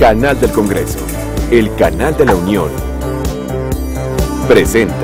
Canal del Congreso, el canal de la Unión, presenta.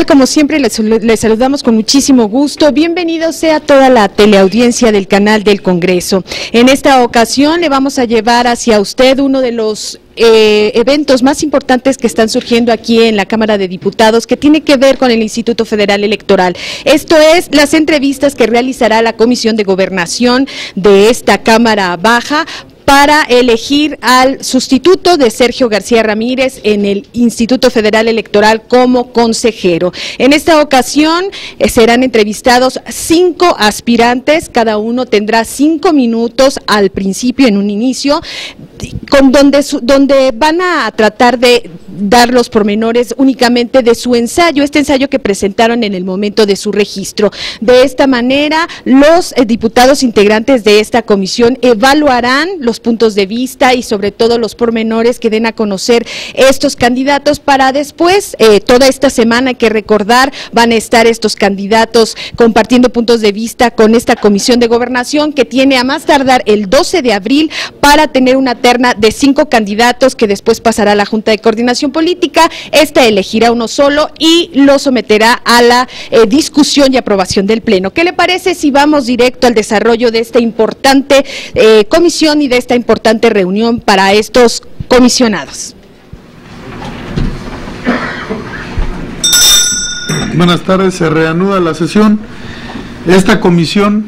Como siempre, les saludamos con muchísimo gusto. Bienvenido sea toda la teleaudiencia del canal del Congreso. En esta ocasión le vamos a llevar hacia usted uno de los eventos más importantes que están surgiendo aquí en la Cámara de Diputados, que tiene que ver con el Instituto Federal Electoral. Esto es las entrevistas que realizará la Comisión de Gobernación de esta Cámara Baja para elegir al sustituto de Sergio García Ramírez en el Instituto Federal Electoral como consejero. En esta ocasión serán entrevistados 5 aspirantes, cada uno tendrá 5 minutos al principio, en un inicio, donde van a tratar de dar los pormenores únicamente de su ensayo, este ensayo que presentaron en el momento de su registro. De esta manera, los diputados integrantes de esta comisión evaluarán los puntos de vista y sobre todo los pormenores que den a conocer estos candidatos para después, toda esta semana, hay que recordar, van a estar estos candidatos compartiendo puntos de vista con esta comisión de gobernación que tiene a más tardar el 12 de abril para tener una terna de 5 candidatos que después pasará a la Junta de Coordinación Política. Esta elegirá uno solo y lo someterá a la discusión y aprobación del Pleno. ¿Qué le parece si vamos directo al desarrollo de esta importante comisión y de esta importante reunión para estos comisionados? Buenas tardes, se reanuda la sesión. Esta comisión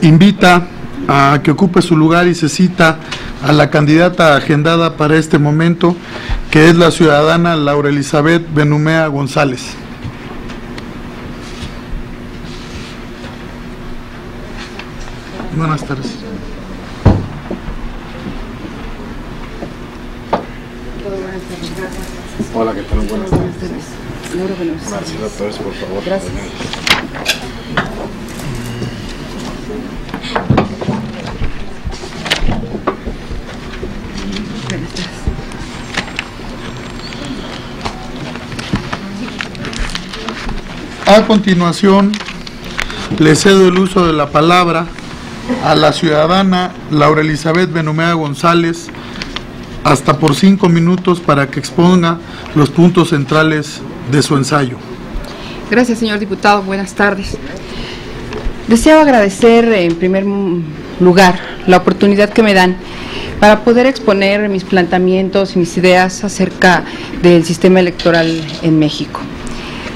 invita a que ocupe su lugar y se cita a la candidata agendada para este momento, que es la ciudadana Laura Elizabeth Benumea González. Buenas tardes. Hola, ¿qué tal? Buenas tardes. Marcela Torres, por favor. Gracias. A continuación, le cedo el uso de la palabra a la ciudadana Laura Elizabeth Benumea González, hasta por 5 minutos para que exponga los puntos centrales de su ensayo. Gracias, señor diputado. Buenas tardes. Deseo agradecer en primer lugar la oportunidad que me dan para poder exponer mis planteamientos y mis ideas acerca del sistema electoral en México.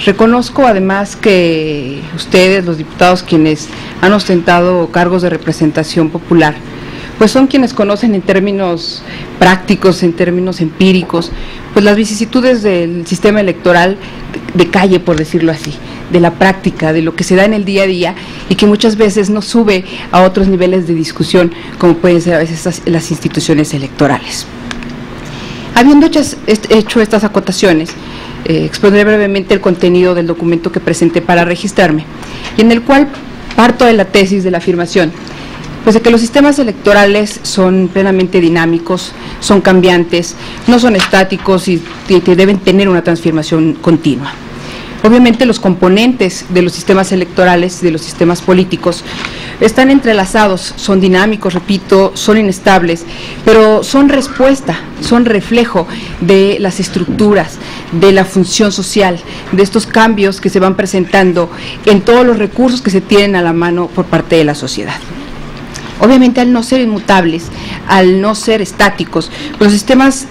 Reconozco además que ustedes, los diputados quienes han ostentado cargos de representación popular, pues son quienes conocen en términos prácticos, en términos empíricos, pues las vicisitudes del sistema electoral de calle, por decirlo así, de la práctica, de lo que se da en el día a día y que muchas veces no sube a otros niveles de discusión, como pueden ser a veces las instituciones electorales. Habiendo hecho estas acotaciones, expondré brevemente el contenido del documento que presenté para registrarme, y en el cual parto de la tesis de la afirmación, pues de que los sistemas electorales son plenamente dinámicos, son cambiantes, no son estáticos y deben tener una transformación continua. Obviamente los componentes de los sistemas electorales, de los sistemas políticos, están entrelazados, son dinámicos, repito, son inestables, pero son respuesta, son reflejo de las estructuras, de la función social, de estos cambios que se van presentando en todos los recursos que se tienen a la mano por parte de la sociedad. Obviamente, al no ser inmutables, al no ser estáticos. Los sistemas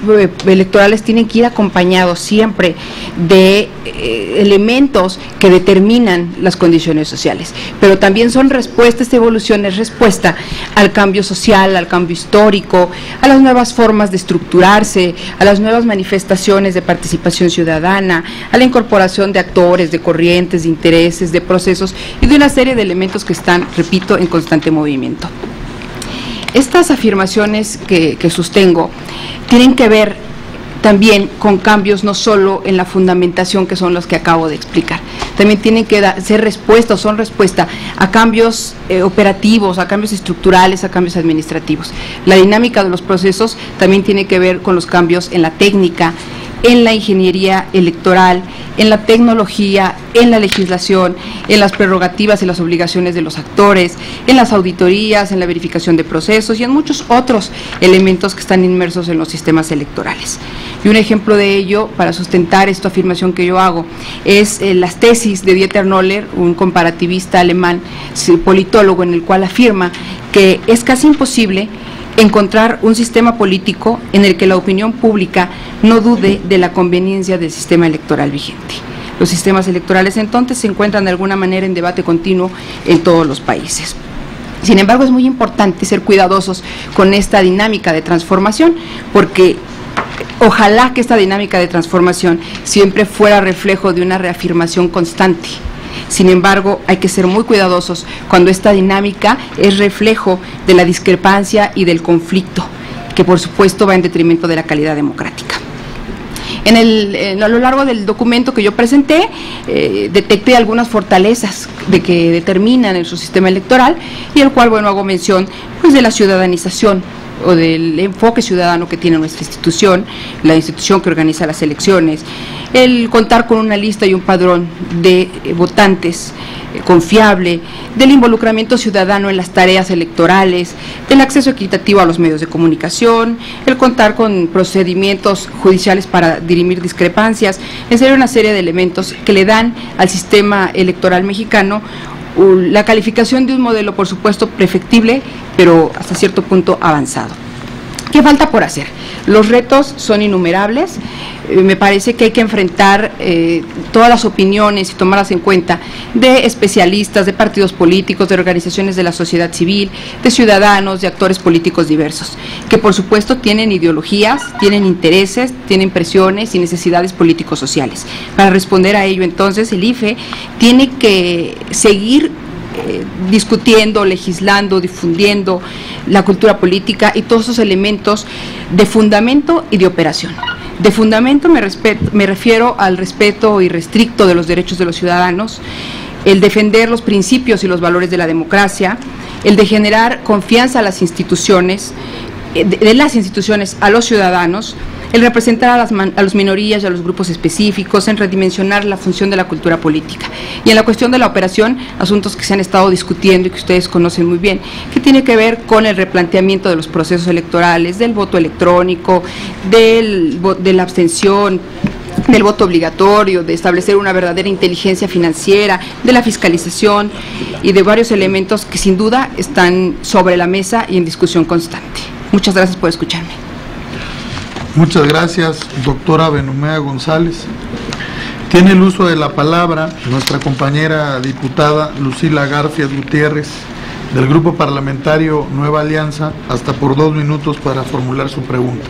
electorales tienen que ir acompañados siempre de elementos que determinan las condiciones sociales, pero también son respuesta, esta evolución es respuesta al cambio social, al cambio histórico, a las nuevas formas de estructurarse, a las nuevas manifestaciones de participación ciudadana, a la incorporación de actores, de corrientes, de intereses, de procesos y de una serie de elementos que están, repito, en constante movimiento. Estas afirmaciones que sostengo tienen que ver también con cambios no solo en la fundamentación, que son los que acabo de explicar, también tienen que ser respuesta o son respuesta a cambios operativos, a cambios estructurales, a cambios administrativos. La dinámica de los procesos también tiene que ver con los cambios en la técnica, en la ingeniería electoral, en la tecnología, en la legislación, en las prerrogativas y las obligaciones de los actores, en las auditorías, en la verificación de procesos y en muchos otros elementos que están inmersos en los sistemas electorales. Y un ejemplo de ello, para sustentar esta afirmación que yo hago, es las tesis de Dieter Noller, un comparativista alemán, politólogo, en el cual afirma que es casi imposible encontrar un sistema político en el que la opinión pública no dude de la conveniencia del sistema electoral vigente. Los sistemas electorales entonces se encuentran de alguna manera en debate continuo en todos los países. Sin embargo, es muy importante ser cuidadosos con esta dinámica de transformación, porque ojalá que esta dinámica de transformación siempre fuera reflejo de una reafirmación constante. Sin embargo, hay que ser muy cuidadosos cuando esta dinámica es reflejo de la discrepancia y del conflicto, que por supuesto va en detrimento de la calidad democrática. A lo largo del documento que yo presenté, detecté algunas fortalezas que determinan en su sistema electoral, y el cual, bueno, hago mención pues de la ciudadanización o del enfoque ciudadano que tiene nuestra institución, la institución que organiza las elecciones, el contar con una lista y un padrón de votantes confiable, del involucramiento ciudadano en las tareas electorales, del acceso equitativo a los medios de comunicación, el contar con procedimientos judiciales para dirimir discrepancias, en serio una serie de elementos que le dan al sistema electoral mexicano la calificación de un modelo, por supuesto, perfectible, pero hasta cierto punto avanzado. ¿Qué falta por hacer? Los retos son innumerables. Me parece que hay que enfrentar todas las opiniones y tomarlas en cuenta de especialistas, de partidos políticos, de organizaciones de la sociedad civil, de ciudadanos, de actores políticos diversos, que por supuesto tienen ideologías, tienen intereses, tienen presiones y necesidades políticos sociales. Para responder a ello, entonces, el IFE tiene que seguir discutiendo, legislando, difundiendo la cultura política y todos esos elementos de fundamento y de operación. De fundamento me refiero al respeto irrestricto de los derechos de los ciudadanos, el defender los principios y los valores de la democracia, el de generar confianza a las instituciones, de las instituciones a los ciudadanos, el representar a las minorías y a los grupos específicos, en redimensionar la función de la cultura política. Y en la cuestión de la operación, asuntos que se han estado discutiendo y que ustedes conocen muy bien, que tiene que ver con el replanteamiento de los procesos electorales, del voto electrónico, de la abstención, del voto obligatorio, de establecer una verdadera inteligencia financiera, de la fiscalización y de varios elementos que sin duda están sobre la mesa y en discusión constante. Muchas gracias por escucharme. Muchas gracias, doctora Benumea González. Tiene el uso de la palabra nuestra compañera diputada Lucila Garfias Gutiérrez, del Grupo Parlamentario Nueva Alianza, hasta por 2 minutos para formular su pregunta.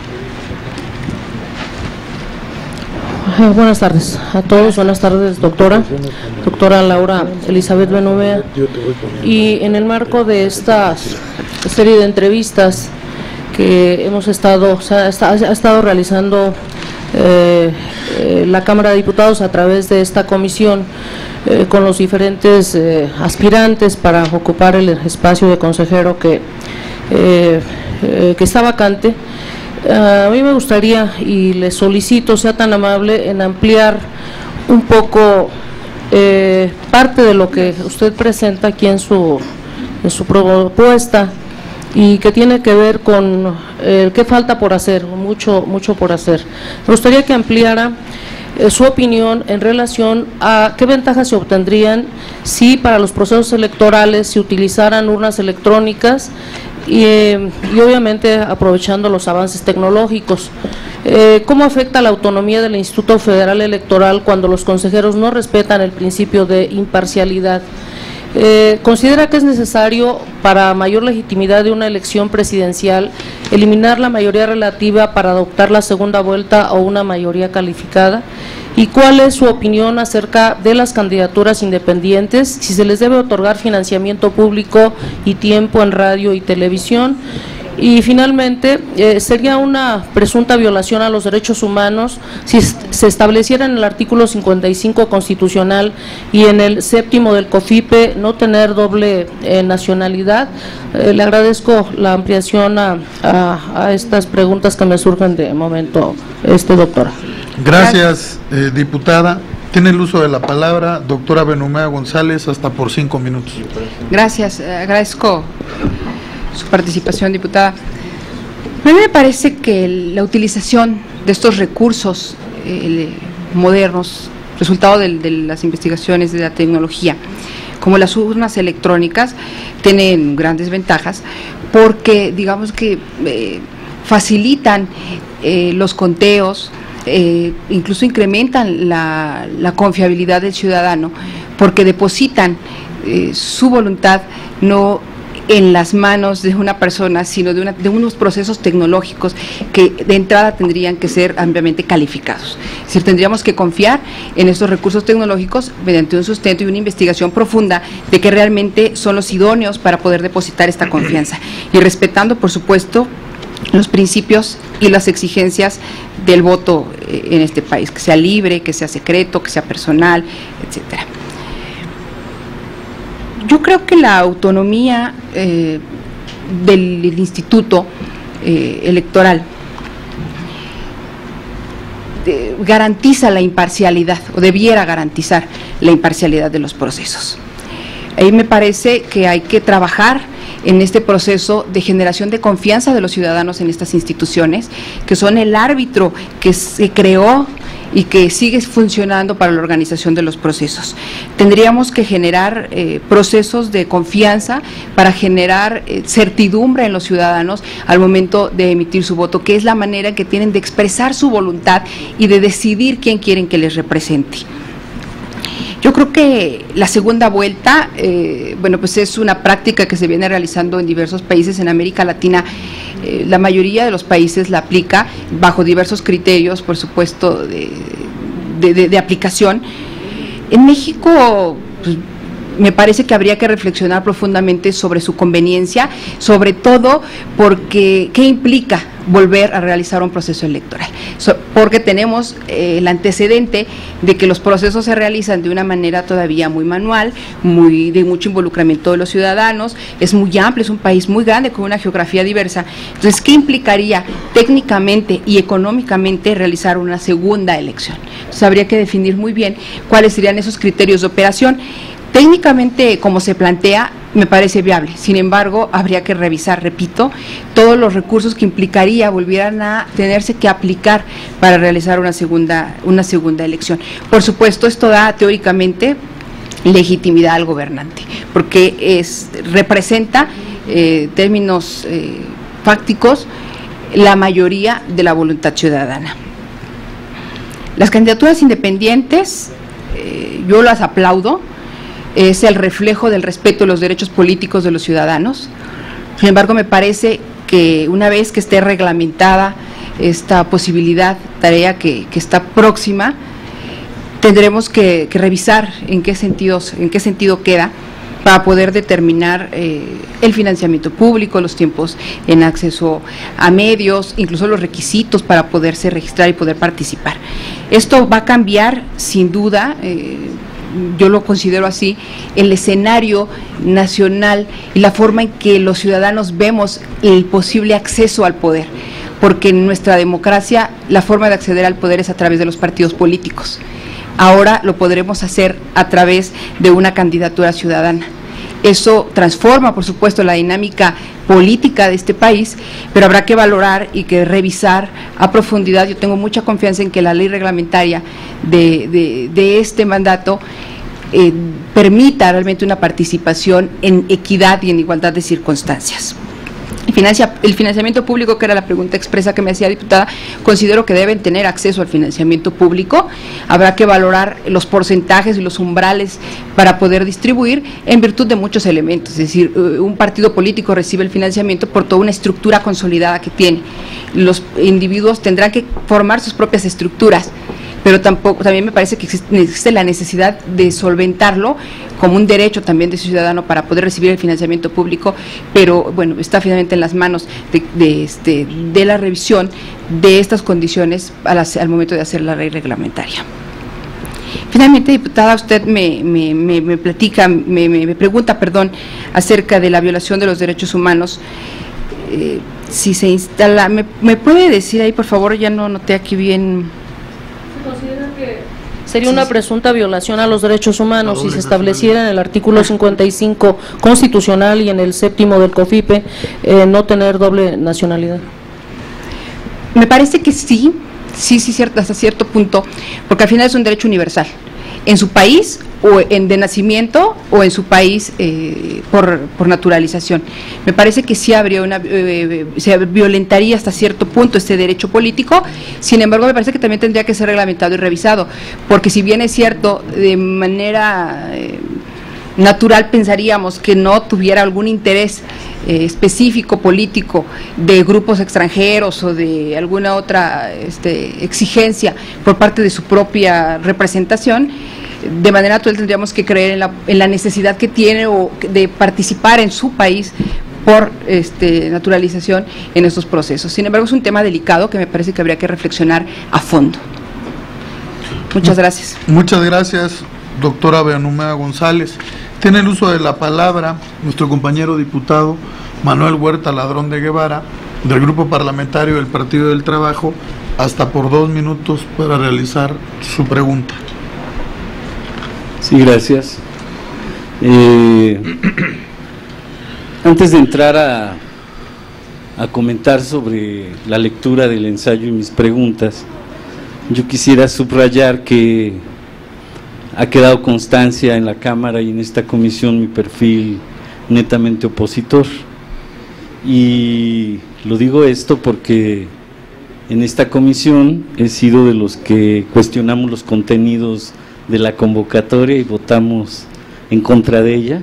Buenas tardes a todos, buenas tardes, doctora Laura Elizabeth Benumea. Y en el marco de esta serie de entrevistas que hemos estado realizando la Cámara de Diputados a través de esta comisión con los diferentes aspirantes para ocupar el espacio de consejero que está vacante, a mí me gustaría y le solicito sea tan amable en ampliar un poco parte de lo que usted presenta aquí en su propuesta, y que tiene que ver con qué falta por hacer, mucho por hacer. Me gustaría que ampliara su opinión en relación a qué ventajas se obtendrían si para los procesos electorales se utilizaran urnas electrónicas y obviamente aprovechando los avances tecnológicos. ¿Cómo afecta la autonomía del Instituto Federal Electoral cuando los consejeros no respetan el principio de imparcialidad? ¿Considera que es necesario, para mayor legitimidad de una elección presidencial, eliminar la mayoría relativa para adoptar la segunda vuelta o una mayoría calificada? ¿Y cuál es su opinión acerca de las candidaturas independientes, si se les debe otorgar financiamiento público y tiempo en radio y televisión? Y finalmente, sería una presunta violación a los derechos humanos si se estableciera en el artículo 55 constitucional y en el 7º del COFIPE no tener doble nacionalidad. Le agradezco la ampliación a estas preguntas que me surgen de momento, doctora. Gracias, diputada. Tiene el uso de la palabra doctora Benumea González, hasta por 5 minutos. Gracias, agradezco su participación, diputada. A mí me parece que la utilización de estos recursos modernos, resultado de las investigaciones de la tecnología, como las urnas electrónicas, tienen grandes ventajas porque, digamos que facilitan los conteos, incluso incrementan la confiabilidad del ciudadano, porque depositan su voluntad no en las manos de una persona, sino de unos procesos tecnológicos que de entrada tendrían que ser ampliamente calificados. Es decir, tendríamos que confiar en estos recursos tecnológicos mediante un sustento y una investigación profunda de que realmente son los idóneos para poder depositar esta confianza, y respetando, por supuesto, los principios y las exigencias del voto en este país, que sea libre, que sea secreto, que sea personal, etcétera. Yo creo que la autonomía del Instituto Electoral garantiza la imparcialidad, o debiera garantizar la imparcialidad de los procesos. Ahí me parece que hay que trabajar en este proceso de generación de confianza de los ciudadanos en estas instituciones, que son el árbitro que se creó y que sigue funcionando para la organización de los procesos. Tendríamos que generar procesos de confianza para generar certidumbre en los ciudadanos al momento de emitir su voto, que es la manera en que tienen de expresar su voluntad y de decidir quién quieren que les represente. Yo creo que la segunda vuelta, bueno, pues es una práctica que se viene realizando en diversos países en América Latina. La mayoría de los países la aplica bajo diversos criterios, por supuesto, de aplicación. En México, pues, me parece que habría que reflexionar profundamente sobre su conveniencia, sobre todo porque ¿qué implica volver a realizar un proceso electoral? Porque tenemos el antecedente de que los procesos se realizan de una manera todavía muy manual, de mucho involucramiento de los ciudadanos, es muy amplio, es un país muy grande con una geografía diversa. Entonces, ¿qué implicaría técnicamente y económicamente realizar una segunda elección? Entonces, habría que definir muy bien cuáles serían esos criterios de operación. Técnicamente, como se plantea, me parece viable. Sin embargo, habría que revisar, repito, todos los recursos que implicaría volvieran a tenerse que aplicar para realizar una segunda elección. Por supuesto, esto da teóricamente legitimidad al gobernante, porque representa términos fácticos la mayoría de la voluntad ciudadana. Las candidaturas independientes, yo las aplaudo. Es el reflejo del respeto a los derechos políticos de los ciudadanos. Sin embargo, me parece que una vez que esté reglamentada esta posibilidad, tarea que está próxima, tendremos que revisar en qué sentido queda, para poder determinar el financiamiento público, los tiempos en acceso a medios, incluso los requisitos para poderse registrar y poder participar. Esto va a cambiar, sin duda, yo lo considero así, el escenario nacional y la forma en que los ciudadanos vemos el posible acceso al poder, porque en nuestra democracia la forma de acceder al poder es a través de los partidos políticos. Ahora lo podremos hacer a través de una candidatura ciudadana. Eso transforma, por supuesto, la dinámica política de este país, pero habrá que valorar y que revisar a profundidad. Yo tengo mucha confianza en que la ley reglamentaria de este mandato permita realmente una participación en equidad y en igualdad de circunstancias. El financiamiento público, que era la pregunta expresa que me hacía, diputada, considero que deben tener acceso al financiamiento público. Habrá que valorar los porcentajes y los umbrales para poder distribuir en virtud de muchos elementos. Es decir, un partido político recibe el financiamiento por toda una estructura consolidada que tiene. Los individuos tendrán que formar sus propias estructuras, pero también me parece que existe la necesidad de solventarlo como un derecho también de ciudadano para poder recibir el financiamiento público, pero bueno, está finalmente en las manos de la revisión de estas condiciones al momento de hacer la ley reglamentaria. Finalmente, diputada, usted me pregunta, acerca de la violación de los derechos humanos. Si se instala, ¿me puede decir ahí, por favor? Ya no noté aquí bien. ¿Considera que sería una presunta violación a los derechos humanos si se estableciera en el artículo 55 constitucional y en el 7º del COFIPE no tener doble nacionalidad? Me parece que sí, cierto, hasta cierto punto, porque al final es un derecho universal, en su país o de nacimiento o en su país por naturalización. Me parece que sí habría se violentaría hasta cierto punto este derecho político. Sin embargo, me parece que también tendría que ser reglamentado y revisado, porque si bien es cierto, de manera natural pensaríamos que no tuviera algún interés específico político de grupos extranjeros o de alguna otra exigencia por parte de su propia representación, de manera natural tendríamos que creer en la necesidad que tiene de participar en su país por naturalización en estos procesos. Sin embargo, es un tema delicado que me parece que habría que reflexionar a fondo. Muchas gracias. Muchas gracias, doctora Benumea González. Tiene el uso de la palabra nuestro compañero diputado Manuel Huerta Ladrón de Guevara, del Grupo Parlamentario del Partido del Trabajo, hasta por 2 minutos para realizar su pregunta. Sí, gracias. Antes de entrar a comentar sobre la lectura del ensayo y mis preguntas, yo quisiera subrayar que ha quedado constancia en la Cámara y en esta comisión mi perfil netamente opositor. Y lo digo esto porque en esta comisión he sido de los que cuestionamos los contenidos de la convocatoria y votamos en contra de ella,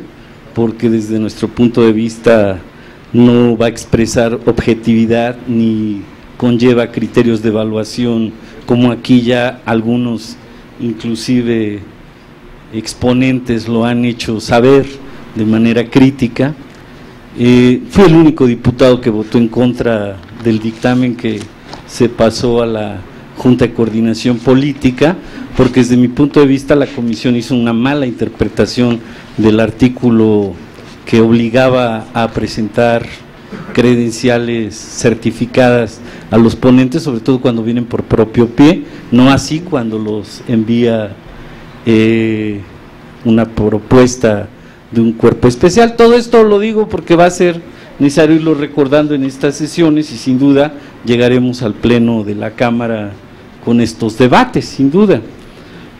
porque desde nuestro punto de vista no va a expresar objetividad ni conlleva criterios de evaluación, como aquí ya algunos, inclusive exponentes, lo han hecho saber de manera crítica. Fui el único diputado que votó en contra del dictamen que se pasó a la Junta de Coordinación Política, porque desde mi punto de vista la comisión hizo una mala interpretación del artículo que obligaba a presentar credenciales certificadas a los ponentes, sobre todo cuando vienen por propio pie, no así cuando los envía una propuesta de un cuerpo especial. Todo esto lo digo porque va a ser necesario irlo recordando en estas sesiones y sin duda llegaremos al pleno de la Cámara con estos debates, sin duda,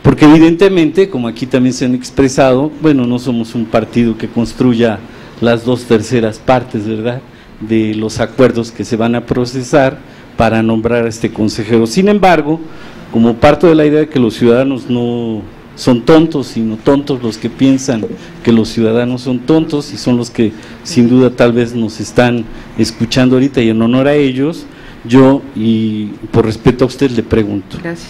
porque evidentemente, como aquí también se han expresado, bueno, no somos un partido que construya las 2/3 partes, ¿verdad?, de los acuerdos que se van a procesar para nombrar a este consejero. Sin embargo, como parto de la idea de que los ciudadanos no son tontos, sino tontos los que piensan que los ciudadanos son tontos, y son los que sin duda tal vez nos están escuchando ahorita, y en honor a ellos, yo, y por respeto a usted, le pregunto. Gracias.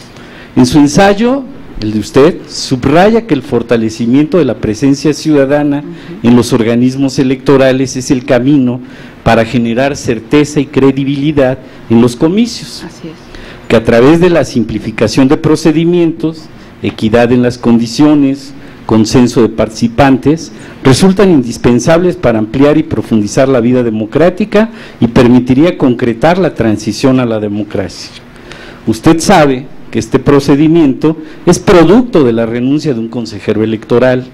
En su ensayo, el de usted, subraya que el fortalecimiento de la presencia ciudadana en los organismos electorales es el camino para generar certeza y credibilidad en los comicios. Así es. Que a través de la simplificación de procedimientos, equidad en las condiciones, consenso de participantes, resultan indispensables para ampliar y profundizar la vida democrática y permitiría concretar la transición a la democracia. Usted sabe que este procedimiento es producto de la renuncia de un consejero electoral,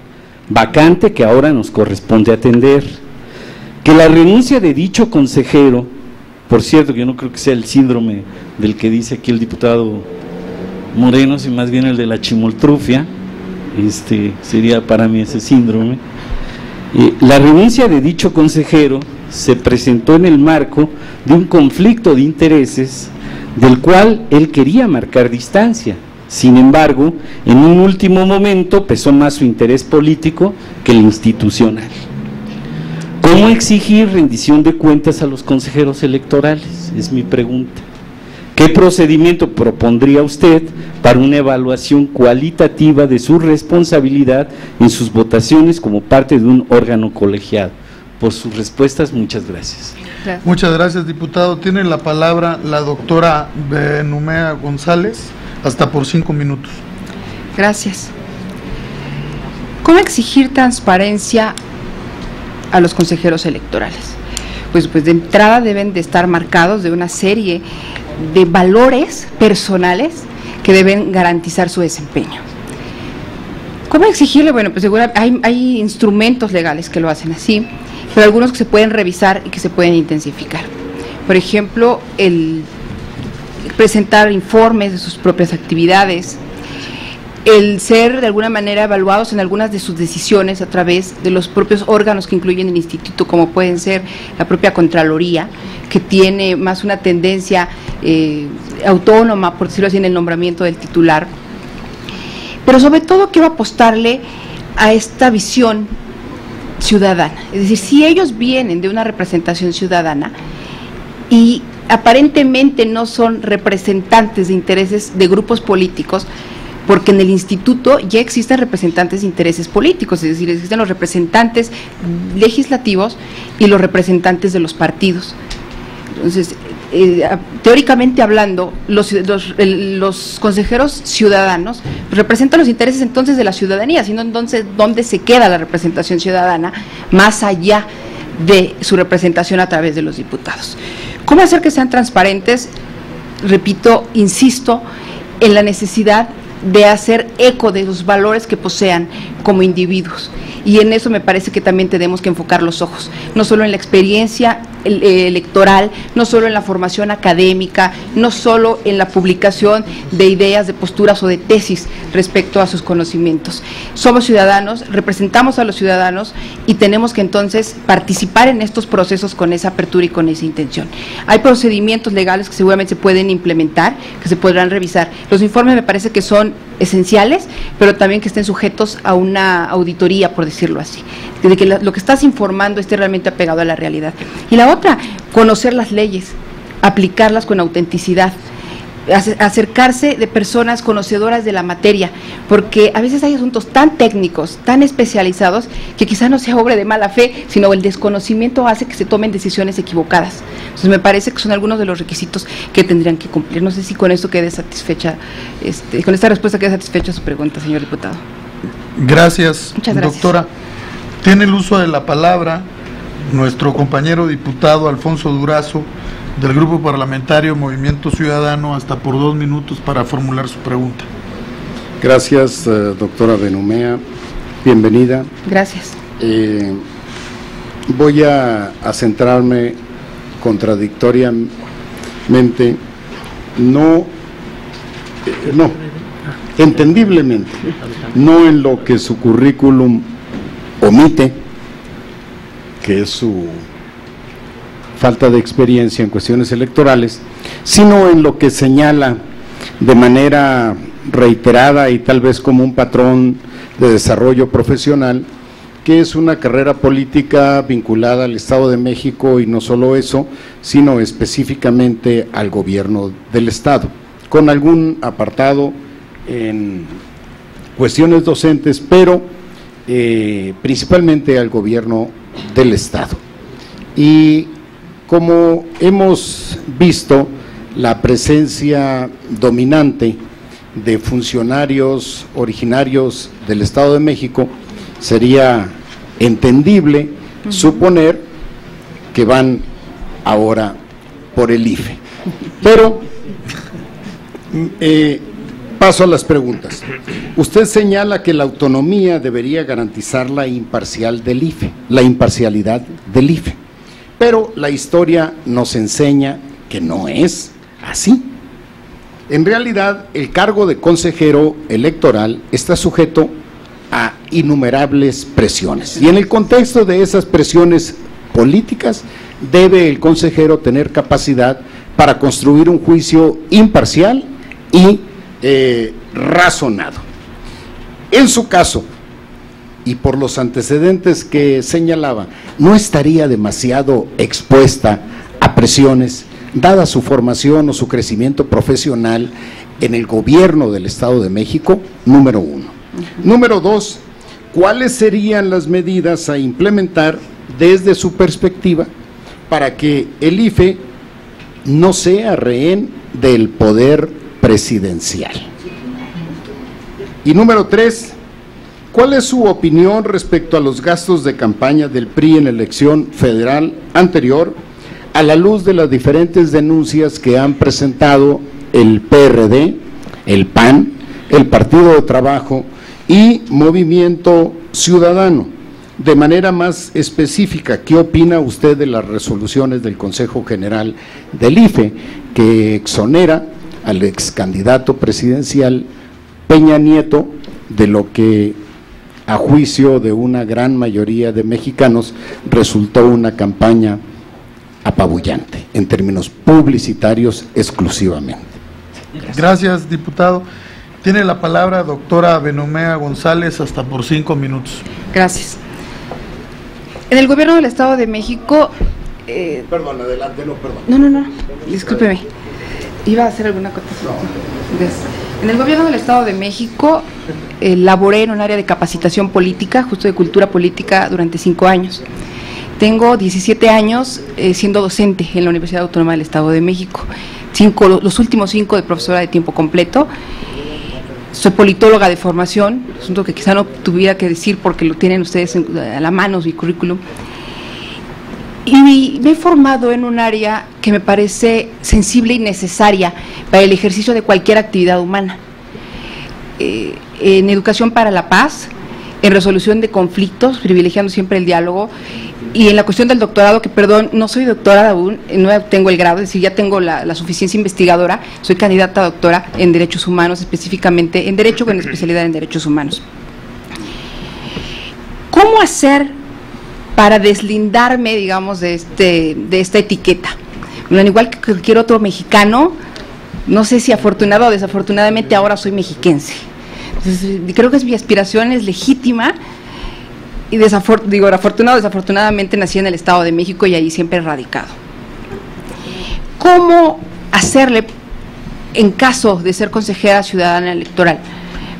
vacante que ahora nos corresponde atender, que la renuncia de dicho consejero, por cierto, yo no creo que sea el síndrome del que dice aquí el diputado Moreno, sino más bien el de la chimoltrufia, sería para mí ese síndrome, La renuncia de dicho consejero se presentó en el marco de un conflicto de intereses del cual él quería marcar distancia. Sin embargo, en un último momento pesó más su interés político que el institucional. ¿Cómo exigir rendición de cuentas a los consejeros electorales? Es mi pregunta. ¿Qué procedimiento propondría usted para una evaluación cualitativa de su responsabilidad en sus votaciones como parte de un órgano colegiado? Por sus respuestas, muchas gracias. Muchas gracias, diputado. Tiene la palabra la doctora Benumea González, hasta por 5 minutos. Gracias. ¿Cómo exigir transparencia a los consejeros electorales? Pues de entrada deben de estar marcados de una serie de valores personales que deben garantizar su desempeño. ¿Cómo exigirle? Bueno, pues seguramente hay instrumentos legales que lo hacen así, pero algunos que se pueden revisar y que se pueden intensificar. Por ejemplo, el presentar informes de sus propias actividades, el ser de alguna manera evaluados en algunas de sus decisiones a través de los propios órganos que incluyen el instituto, como pueden ser la propia Contraloría, que tiene más una tendencia autónoma, por decirlo así, en el nombramiento del titular. Pero sobre todo quiero apostarle a esta visión ciudadana, es decir, si ellos vienen de una representación ciudadana y aparentemente no son representantes de intereses de grupos políticos, porque en el instituto ya existen representantes de intereses políticos, es decir, existen los representantes legislativos y los representantes de los partidos. Entonces, teóricamente hablando, los consejeros ciudadanos representan los intereses entonces de la ciudadanía, sino entonces dónde se queda la representación ciudadana más allá de su representación a través de los diputados. ¿Cómo hacer que sean transparentes? Repito, insisto en la necesidad de hacer eco de los valores que posean como individuos, y en eso me parece que también tenemos que enfocar los ojos, no solo en la experiencia electoral, no solo en la formación académica, no solo en la publicación de ideas, de posturas o de tesis respecto a sus conocimientos. Somos ciudadanos, representamos a los ciudadanos y tenemos que entonces participar en estos procesos con esa apertura y con esa intención. Hay procedimientos legales que seguramente se pueden implementar, que se podrán revisar. Los informes me parece que son esenciales, pero también que estén sujetos a una auditoría, por decirlo así, de que lo que estás informando esté realmente apegado a la realidad. Y la otra, conocer las leyes, aplicarlas con autenticidad, acercarse de personas conocedoras de la materia, porque a veces hay asuntos tan técnicos, tan especializados, que quizá no sea obra de mala fe, sino el desconocimiento hace que se tomen decisiones equivocadas. Entonces me parece que son algunos de los requisitos que tendrían que cumplir. No sé si con esto quede satisfecha, con esta respuesta quede satisfecha su pregunta, señor diputado. Gracias, muchas gracias, doctora. Tiene el uso de la palabra nuestro compañero diputado Alfonso Durazo, del Grupo Parlamentario Movimiento Ciudadano, hasta por 2 minutos para formular su pregunta. Gracias, doctora Benumea, bienvenida. Gracias. Voy a centrarme contradictoriamente, entendiblemente, no en lo que su currículum omite, que es su falta de experiencia en cuestiones electorales, sino en lo que señala de manera reiterada y tal vez como un patrón de desarrollo profesional, que es una carrera política vinculada al Estado de México, y no solo eso, sino específicamente al gobierno del Estado, con algún apartado en cuestiones docentes, pero principalmente al gobierno del Estado. Y como hemos visto, la presencia dominante de funcionarios originarios del Estado de México, sería entendible suponer que van ahora por el IFE. Pero paso a las preguntas. Usted señala que la autonomía debería garantizar la imparcialidad del IFE, pero la historia nos enseña que no es así. En realidad, el cargo de consejero electoral está sujeto a innumerables presiones. Y en el contexto de esas presiones políticas, debe el consejero tener capacidad para construir un juicio imparcial y razonado. En su caso, y por los antecedentes que señalaba, no estaría demasiado expuesta a presiones, dada su formación o su crecimiento profesional en el gobierno del Estado de México, número uno. Número dos, ¿cuáles serían las medidas a implementar desde su perspectiva para que el IFE no sea rehén del poder presidencial? Y número tres, ¿cuál es su opinión respecto a los gastos de campaña del PRI en la elección federal anterior, a la luz de las diferentes denuncias que han presentado el PRD, el PAN, el Partido de Trabajo y Movimiento Ciudadano? De manera más específica, ¿qué opina usted de las resoluciones del Consejo General del IFE que exonera al ex candidato presidencial Peña Nieto de lo que, a juicio de una gran mayoría de mexicanos, resultó una campaña apabullante en términos publicitarios exclusivamente? Gracias, diputado. Tiene la palabra doctora Benumea González, hasta por 5 minutos. Gracias. En el gobierno del Estado de México… Perdón, adelante, perdón. No, discúlpeme. Iba a hacer alguna cosa. En el gobierno del Estado de México laboré en un área de capacitación política, justo de cultura política, durante 5 años. Tengo 17 años siendo docente en la Universidad Autónoma del Estado de México, los últimos 5 de profesora de tiempo completo. Soy politóloga de formación, asunto que quizá no tuviera que decir porque lo tienen ustedes a la mano, mi currículum. Y me he formado en un área que me parece sensible y necesaria para el ejercicio de cualquier actividad humana. En educación para la paz, en resolución de conflictos, privilegiando siempre el diálogo, y en la cuestión del doctorado, que perdón, no soy doctora aún, no tengo el grado, es decir, ya tengo la suficiencia investigadora, soy candidata a doctora en Derechos Humanos, específicamente en Derecho con especialidad en Derechos Humanos. ¿Cómo hacer para deslindarme, digamos, de esta etiqueta? Bueno, igual que cualquier otro mexicano, no sé si afortunado o desafortunadamente ahora soy mexiquense. Entonces, creo que mi aspiración es legítima y afortunado o desafortunadamente nací en el Estado de México y ahí siempre he radicado. ¿Cómo hacerle en caso de ser consejera ciudadana electoral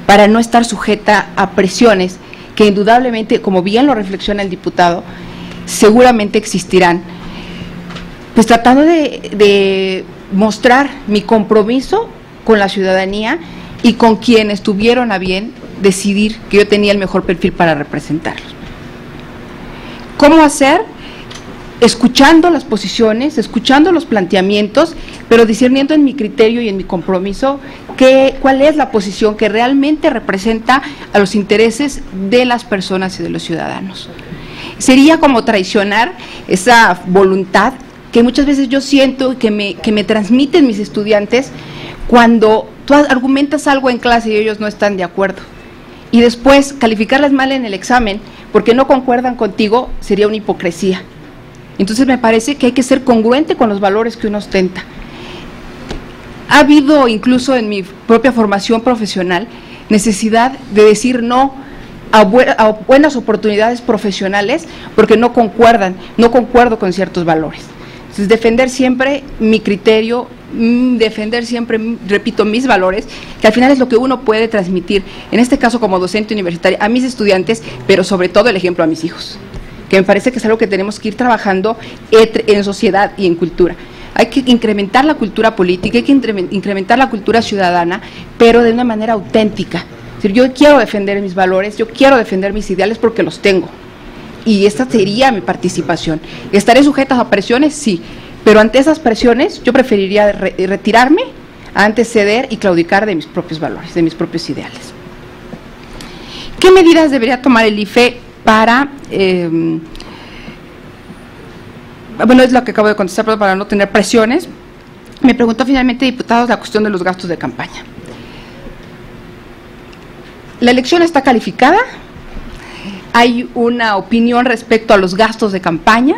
para no estar sujeta a presiones que indudablemente, como bien lo reflexiona el diputado, seguramente existirán, pues tratando de mostrar mi compromiso con la ciudadanía y con quienes tuvieron a bien decidir que yo tenía el mejor perfil para representarlos? ¿Cómo hacer? Escuchando las posiciones, escuchando los planteamientos, pero discerniendo en mi criterio y en mi compromiso cuál es la posición que realmente representa a los intereses de las personas y de los ciudadanos. Sería como traicionar esa voluntad que muchas veces yo siento y que me transmiten mis estudiantes cuando tú argumentas algo en clase y ellos no están de acuerdo. Y después calificarlas mal en el examen porque no concuerdan contigo sería una hipocresía. Entonces me parece que hay que ser congruente con los valores que uno ostenta. Ha habido incluso en mi propia formación profesional necesidad de decir no a buenas oportunidades profesionales porque no concuerdo con ciertos valores. Entonces defender siempre mi criterio, defender siempre, repito, mis valores, que al final es lo que uno puede transmitir, en este caso como docente universitaria, a mis estudiantes, pero sobre todo el ejemplo a mis hijos, que me parece que es algo que tenemos que ir trabajando en sociedad y en cultura. Hay que incrementar la cultura política, hay que incrementar la cultura ciudadana, pero de una manera auténtica. Es decir, yo quiero defender mis valores, yo quiero defender mis ideales porque los tengo. Y esta sería mi participación. ¿Estaré sujeta a presiones? Sí. Pero ante esas presiones yo preferiría retirarme antes ceder y claudicar de mis propios valores, de mis propios ideales. ¿Qué medidas debería tomar el IFE para… bueno, es lo que acabo de contestar, pero para no tener presiones? Me preguntó finalmente, diputados, la cuestión de los gastos de campaña. La elección está calificada, hay una opinión respecto a los gastos de campaña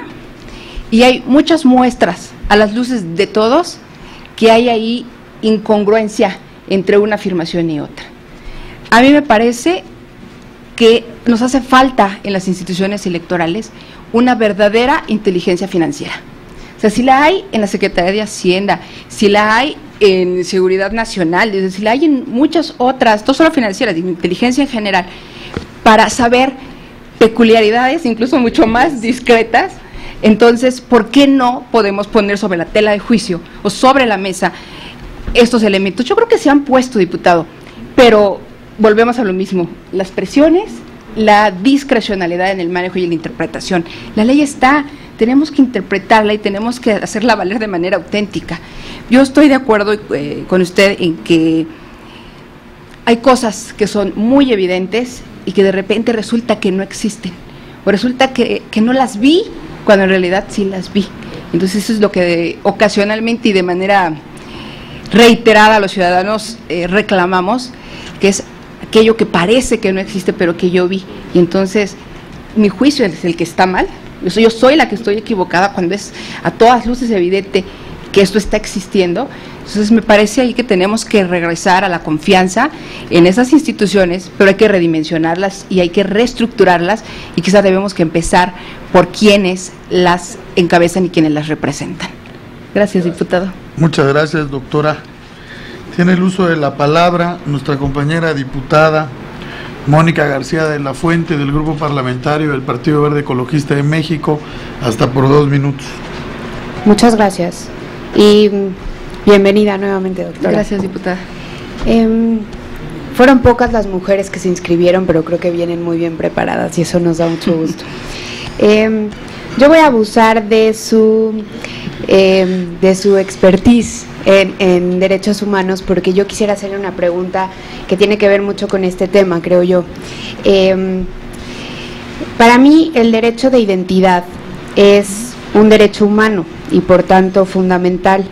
y hay muchas muestras a las luces de todos que hay ahí incongruencia entre una afirmación y otra. A mí me parece que nos hace falta en las instituciones electorales una verdadera inteligencia financiera. O sea, si la hay en la Secretaría de Hacienda, si la hay en Seguridad Nacional, si la hay en muchas otras, no solo financieras, sino inteligencia en general, para saber peculiaridades, incluso mucho más discretas, entonces, ¿por qué no podemos poner sobre la tela de juicio o sobre la mesa estos elementos? Yo creo que se han puesto, diputado, pero volvemos a lo mismo, las presiones, la discrecionalidad en el manejo y en la interpretación. La ley está, tenemos que interpretarla y tenemos que hacerla valer de manera auténtica. Yo estoy de acuerdo con usted en que hay cosas que son muy evidentes y que de repente resulta que no existen, o resulta que no las vi, cuando en realidad sí las vi. Entonces eso es lo que ocasionalmente y de manera reiterada los ciudadanos reclamamos, que es aquello que parece que no existe pero que yo vi, y entonces mi juicio es el que está mal. Yo soy la que estoy equivocada cuando es a todas luces evidente que esto está existiendo. Entonces me parece ahí que tenemos que regresar a la confianza en esas instituciones, pero hay que redimensionarlas y hay que reestructurarlas, y quizás debemos que empezar por quienes las encabezan y quienes las representan. Gracias, diputado. Muchas gracias, doctora. Tiene el uso de la palabra nuestra compañera diputada Mónica García de la Fuente, del Grupo Parlamentario del Partido Verde Ecologista de México, hasta por 2 minutos. Muchas gracias y bienvenida nuevamente, doctora. Gracias, diputada. Fueron pocas las mujeres que se inscribieron, pero creo que vienen muy bien preparadas y eso nos da mucho gusto. Yo voy a abusar de su expertise en derechos humanos, porque yo quisiera hacerle una pregunta que tiene que ver mucho con este tema, creo yo. Para mí, el derecho de identidad es un derecho humano y por tanto fundamental.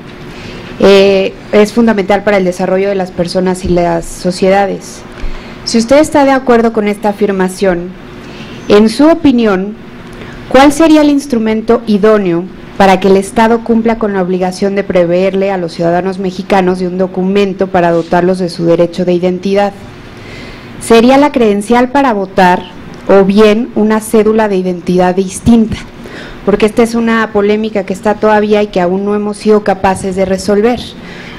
Es fundamental para el desarrollo de las personas y las sociedades. Si usted está de acuerdo con esta afirmación, en su opinión, ¿cuál sería el instrumento idóneo para que el Estado cumpla con la obligación de proveerle a los ciudadanos mexicanos de un documento para dotarlos de su derecho de identidad? ¿Sería la credencial para votar o bien una cédula de identidad distinta? Porque esta es una polémica que está todavía y que aún no hemos sido capaces de resolver,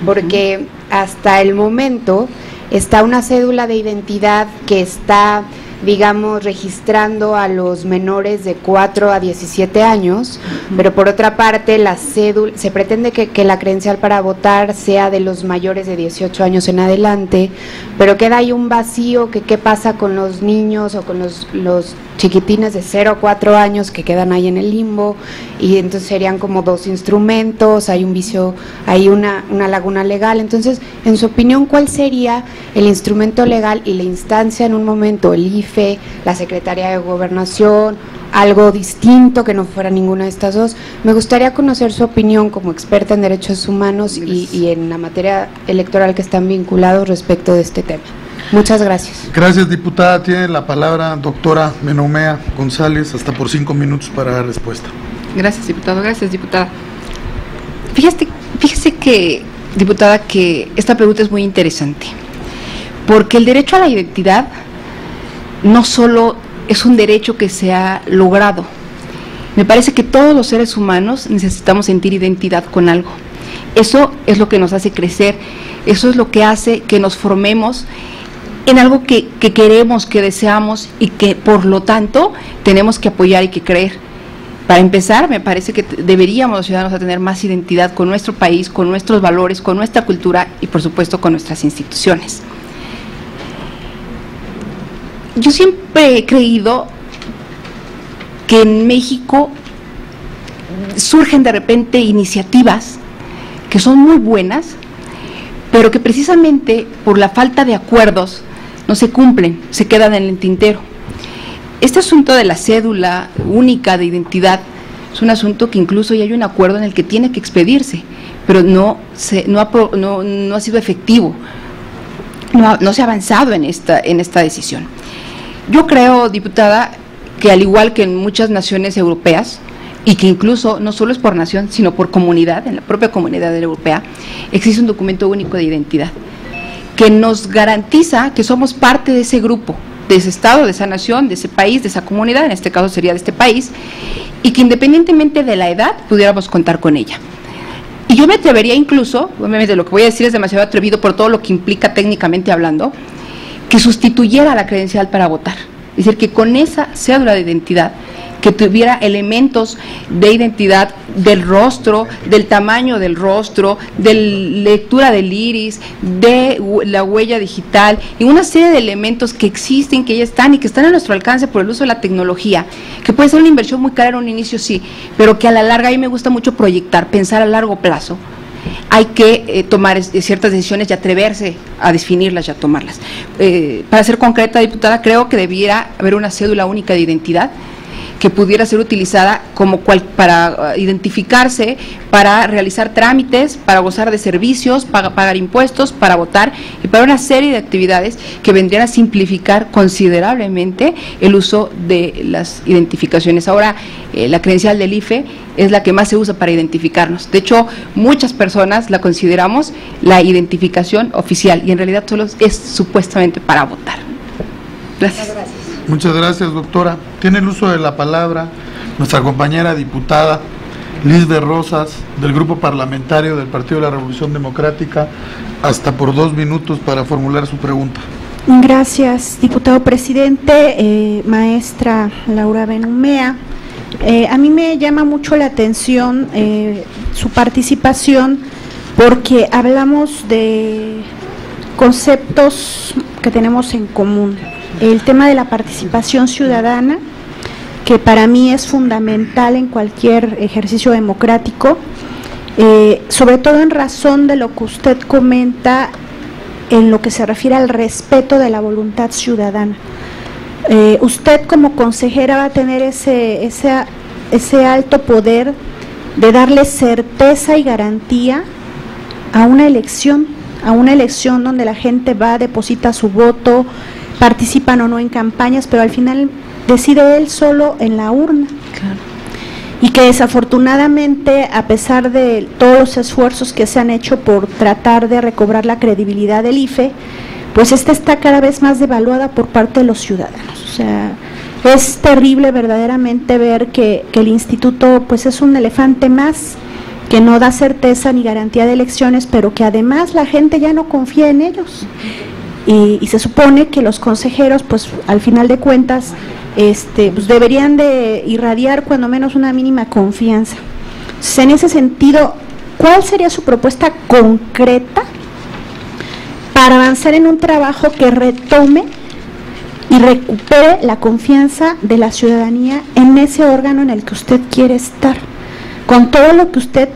porque hasta el momento está una cédula de identidad que está, digamos, registrando a los menores de 4 a 17 años, pero por otra parte la cédula, se pretende que la credencial para votar sea de los mayores de 18 años en adelante, pero queda ahí un vacío, que qué pasa con los niños o con los chiquitines de 0 a 4 años que quedan ahí en el limbo, y entonces serían como 2 instrumentos, hay un vicio, hay una laguna legal. Entonces, en su opinión, ¿cuál sería el instrumento legal y la instancia en un momento, el IFE, la Secretaría de Gobernación, algo distinto que no fuera ninguna de estas dos? Me gustaría conocer su opinión como experta en derechos humanos y en la materia electoral que están vinculados respecto de este tema. Muchas gracias. Gracias, diputada. Tiene la palabra doctora Benumea González, hasta por 5 minutos para la respuesta. Gracias, diputado. Gracias, diputada. Fíjese que, diputada, que esta pregunta es muy interesante, porque el derecho a la identidad no solo es un derecho que se ha logrado. Me parece que todos los seres humanos necesitamos sentir identidad con algo. Eso es lo que nos hace crecer, eso es lo que hace que nos formemos en algo que queremos, que deseamos y que por lo tanto tenemos que apoyar y que creer. Para empezar, me parece que deberíamos los ciudadanos a tener más identidad con nuestro país, con nuestros valores, con nuestra cultura y por supuesto con nuestras instituciones. Yo siempre he creído que en México surgen de repente iniciativas que son muy buenas, pero que precisamente por la falta de acuerdos no se cumplen, se quedan en el tintero. Este asunto de la cédula única de identidad es un asunto que incluso ya hay un acuerdo en el que tiene que expedirse, pero no ha sido efectivo, no se ha avanzado en esta decisión. Yo creo, diputada, que al igual que en muchas naciones europeas, y que incluso no solo es por nación, sino por comunidad, en la propia comunidad europea, existe un documento único de identidad, que nos garantiza que somos parte de ese grupo, de ese estado, de esa nación, de ese país, de esa comunidad, en este caso sería de este país, y que independientemente de la edad pudiéramos contar con ella. Y yo me atrevería incluso, obviamente lo que voy a decir es demasiado atrevido por todo lo que implica técnicamente hablando, que sustituyera la credencial para votar. Es decir, que con esa cédula de identidad, que tuviera elementos de identidad del rostro, del tamaño del rostro, de lectura del iris, de la huella digital, y una serie de elementos que existen, que ya están y que están a nuestro alcance por el uso de la tecnología, que puede ser una inversión muy cara en un inicio, sí, pero que a la larga, a mí me gusta mucho proyectar, pensar a largo plazo. Hay que tomar ciertas decisiones y atreverse a definirlas y a tomarlas. Para ser concreta, diputada, creo que debiera haber una cédula única de identidad que pudiera ser utilizada para identificarse, para realizar trámites, para gozar de servicios, para pagar impuestos, para votar y para una serie de actividades que vendrían a simplificar considerablemente el uso de las identificaciones. Ahora, la credencial del IFE es la que más se usa para identificarnos. De hecho, muchas personas la consideramos la identificación oficial y en realidad solo es supuestamente para votar. Gracias. Muchas gracias, doctora. Tiene el uso de la palabra nuestra compañera diputada Lisbeth Rosas, del Grupo Parlamentario del Partido de la Revolución Democrática, hasta por 2 minutos para formular su pregunta. Gracias, diputado presidente. Maestra Laura Benumea, a mí me llama mucho la atención su participación, porque hablamos de conceptos que tenemos en común. El tema de la participación ciudadana, que para mí es fundamental en cualquier ejercicio democrático, sobre todo en razón de lo que usted comenta en lo que se refiere al respeto de la voluntad ciudadana. Usted como consejera va a tener ese alto poder de darle certeza y garantía a una elección donde la gente va, deposita su voto, participan o no en campañas, pero al final decide él solo en la urna. Claro. Y que desafortunadamente, a pesar de todos los esfuerzos que se han hecho por tratar de recobrar la credibilidad del IFE, pues esta está cada vez más devaluada por parte de los ciudadanos. O sea, es terrible verdaderamente ver que el instituto pues es un elefante más, que no da certeza ni garantía de elecciones, pero que además la gente ya no confía en ellos. Y se supone que los consejeros, pues al final de cuentas, pues deberían de irradiar cuando menos una mínima confianza. Entonces, en ese sentido, ¿cuál sería su propuesta concreta para avanzar en un trabajo que retome y recupere la confianza de la ciudadanía en ese órgano en el que usted quiere estar, con todo lo que usted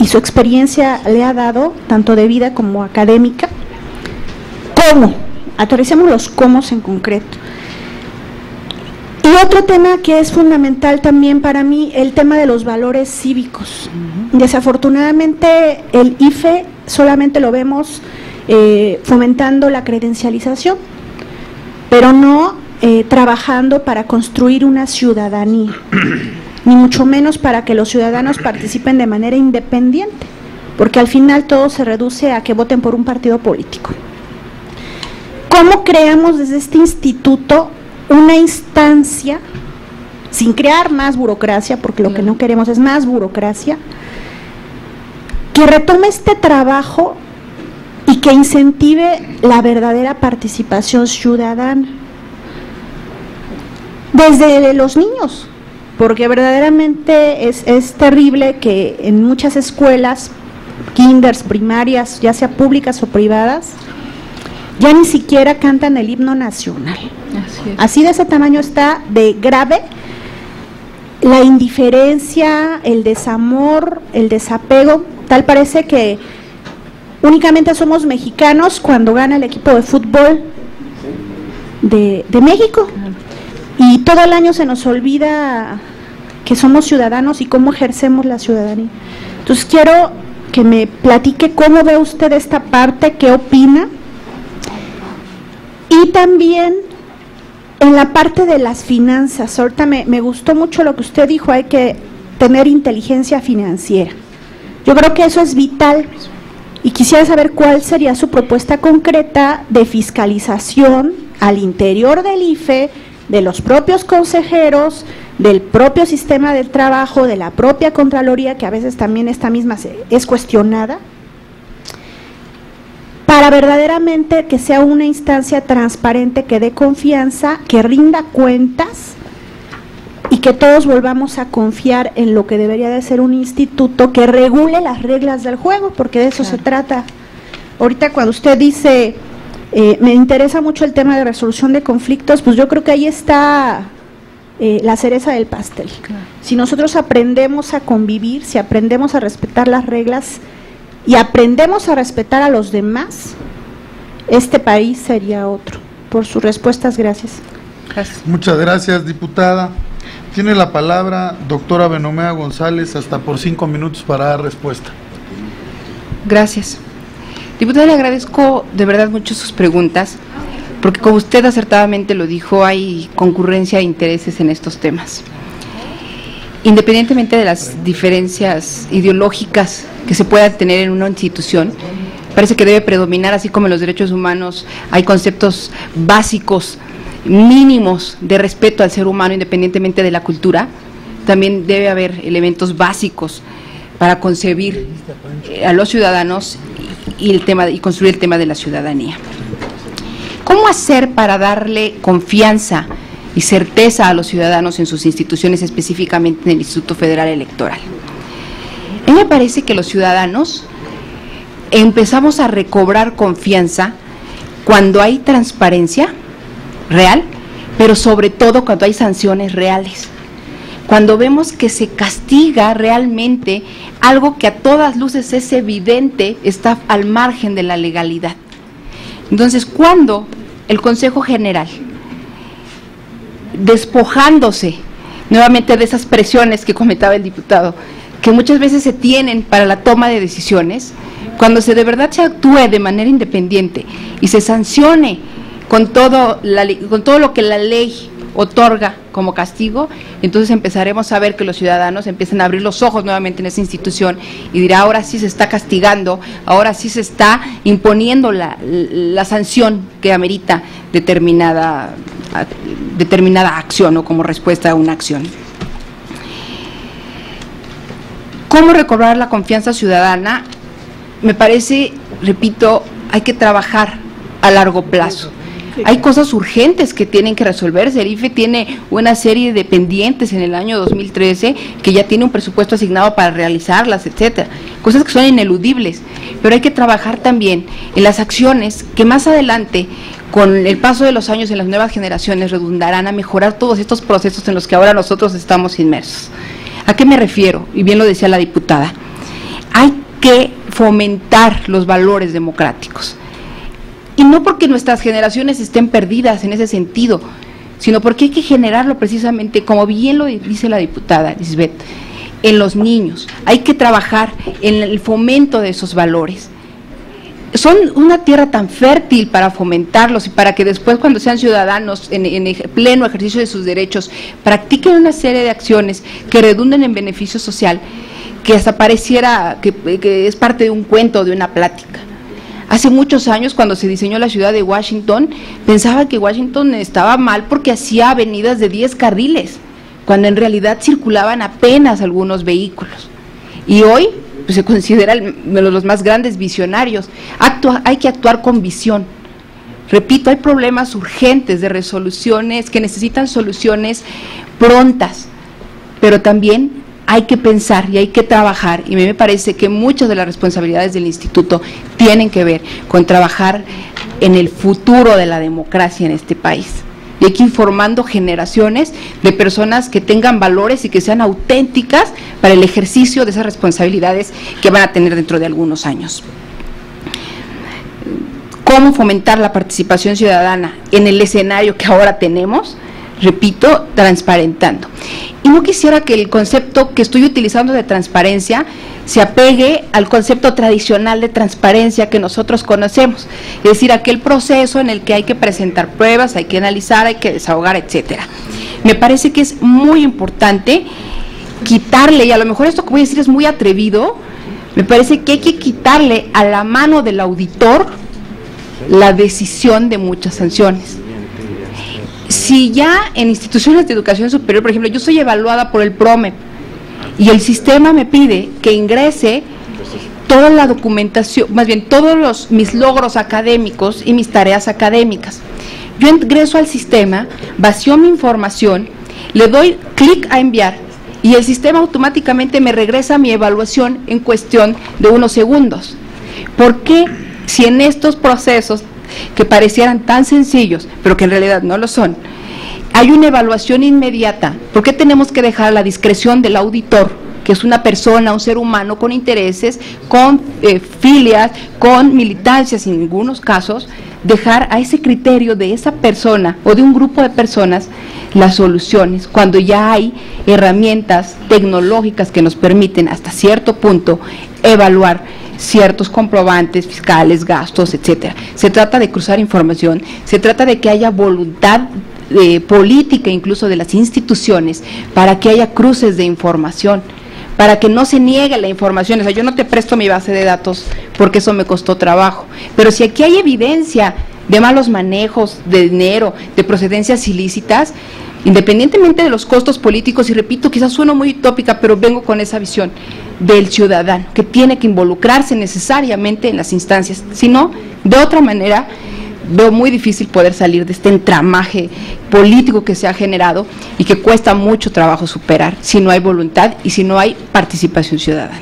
y su experiencia le ha dado, tanto de vida como académica? ¿Cómo? Aterricemos los cómo en concreto. Y otro tema que es fundamental también para mí, el tema de los valores cívicos. Desafortunadamente el IFE solamente lo vemos fomentando la credencialización, pero no trabajando para construir una ciudadanía, ni mucho menos para que los ciudadanos participen de manera independiente, porque al final todo se reduce a que voten por un partido político. ¿Cómo creamos desde este instituto una instancia, sin crear más burocracia, porque lo que no queremos es más burocracia, que retome este trabajo y que incentive la verdadera participación ciudadana? Desde los niños, porque verdaderamente es terrible que en muchas escuelas, kinders, primarias, ya sea públicas o privadas, ya ni siquiera cantan el himno nacional. Así de ese tamaño está de grave la indiferencia, el desamor, el desapego. Tal parece que únicamente somos mexicanos cuando gana el equipo de fútbol de México, y todo el año se nos olvida que somos ciudadanos y cómo ejercemos la ciudadanía. Entonces quiero que me platique cómo ve usted esta parte, qué opina. Y también En la parte de las finanzas, ahorita me gustó mucho lo que usted dijo, hay que tener inteligencia financiera. Yo creo que eso es vital y quisiera saber cuál sería su propuesta concreta de fiscalización al interior del IFE, de los propios consejeros, del propio sistema del trabajo, de la propia Contraloría, que a veces también esta misma es cuestionada, para verdaderamente que sea una instancia transparente, que dé confianza, que rinda cuentas y que todos volvamos a confiar en lo que debería de ser un instituto que regule las reglas del juego, porque de eso se trata. Ahorita cuando usted dice, me interesa mucho el tema de resolución de conflictos, pues yo creo que ahí está la cereza del pastel. Si nosotros aprendemos a convivir, si aprendemos a respetar las reglas y aprendemos a respetar a los demás, este país sería otro. Por sus respuestas, gracias. Muchas gracias, diputada. Tiene la palabra doctora Benumea González, hasta por 5 minutos para dar respuesta. Gracias. Diputada, le agradezco de verdad mucho sus preguntas, porque como usted acertadamente lo dijo, hay concurrencia de intereses en estos temas. Independientemente de las diferencias ideológicas que se puedan tener en una institución, parece que debe predominar, así como en los derechos humanos hay conceptos básicos, mínimos de respeto al ser humano independientemente de la cultura, también debe haber elementos básicos para concebir a los ciudadanos y construir el tema de la ciudadanía. ¿Cómo hacer para darle confianza y certeza a los ciudadanos en sus instituciones, específicamente en el Instituto Federal Electoral? A mí me parece que los ciudadanos empezamos a recobrar confianza cuando hay transparencia real, pero sobre todo cuando hay sanciones reales. Cuando vemos que se castiga realmente algo que a todas luces es evidente, está al margen de la legalidad. Entonces, cuando el Consejo General, despojándose nuevamente de esas presiones que comentaba el diputado, que muchas veces se tienen para la toma de decisiones, cuando de verdad se actúe de manera independiente y se sancione con todo lo que la ley otorga como castigo, entonces empezaremos a ver que los ciudadanos empiezan a abrir los ojos nuevamente en esa institución y dirá, ahora sí se está castigando, ahora sí se está imponiendo la sanción que amerita determinada acción o como respuesta a una acción. ¿Cómo recobrar la confianza ciudadana? Me parece, repito, hay que trabajar a largo plazo. Hay cosas urgentes que tienen que resolverse. El IFE tiene una serie de pendientes en el año 2013 que ya tiene un presupuesto asignado para realizarlas, etcétera. Cosas que son ineludibles, pero hay que trabajar también en las acciones que más adelante, con el paso de los años en las nuevas generaciones, redundarán a mejorar todos estos procesos en los que ahora nosotros estamos inmersos. ¿A qué me refiero? Y bien lo decía la diputada. Hay que fomentar los valores democráticos. Y no porque nuestras generaciones estén perdidas en ese sentido, sino porque hay que generarlo precisamente, como bien lo dice la diputada Lisbeth, en los niños. Hay que trabajar en el fomento de esos valores. Son una tierra tan fértil para fomentarlos y para que después, cuando sean ciudadanos en el pleno ejercicio de sus derechos, practiquen una serie de acciones que redunden en beneficio social, que hasta pareciera que es parte de un cuento, de una plática. Hace muchos años, cuando se diseñó la ciudad de Washington, pensaba que Washington estaba mal porque hacía avenidas de 10 carriles, cuando en realidad circulaban apenas algunos vehículos. Y hoy pues, se considera uno de los más grandes visionarios. Hay que actuar con visión. Repito, hay problemas urgentes de resoluciones que necesitan soluciones prontas, pero también hay que pensar y hay que trabajar, y a mí me parece que muchas de las responsabilidades del instituto tienen que ver con trabajar en el futuro de la democracia en este país. Y hay que ir formando generaciones de personas que tengan valores y que sean auténticas para el ejercicio de esas responsabilidades que van a tener dentro de algunos años. ¿Cómo fomentar la participación ciudadana en el escenario que ahora tenemos? repito, transparentando. Y no quisiera que el concepto que estoy utilizando de transparencia se apegue al concepto tradicional de transparencia que nosotros conocemos, es decir, aquel proceso en el que hay que presentar pruebas, hay que analizar, hay que desahogar, etcétera. Me parece que es muy importante quitarle, y a lo mejor esto que voy a decir es muy atrevido, me parece que hay que quitarle a la mano del auditor la decisión de muchas sanciones. Si ya en instituciones de educación superior, por ejemplo, yo soy evaluada por el PROMEP y el sistema me pide que ingrese toda la documentación, más bien todos mis logros académicos y mis tareas académicas. Yo ingreso al sistema, vacío mi información, le doy clic a enviar y el sistema automáticamente me regresa mi evaluación en cuestión de unos segundos. ¿Por qué, si en estos procesos que parecieran tan sencillos, pero que en realidad no lo son, hay una evaluación inmediata? ¿Por qué tenemos que dejar a la discreción del auditor, que es una persona, un ser humano con intereses, con filias, con militancias en algunos casos, dejar a ese criterio de esa persona o de un grupo de personas las soluciones, cuando ya hay herramientas tecnológicas que nos permiten hasta cierto punto evaluar ciertos comprobantes fiscales, gastos, etcétera? Se trata de cruzar información, se trata de que haya voluntad política incluso de las instituciones para que haya cruces de información, para que no se niegue la información. O sea, yo no te presto mi base de datos porque eso me costó trabajo, pero si aquí hay evidencia de malos manejos de dinero, de procedencias ilícitas, independientemente de los costos políticos, y repito, quizás sueno muy utópica, pero vengo con esa visión del ciudadano, que tiene que involucrarse necesariamente en las instancias, si no, de otra manera, veo muy difícil poder salir de este entramaje político que se ha generado y que cuesta mucho trabajo superar si no hay voluntad y si no hay participación ciudadana.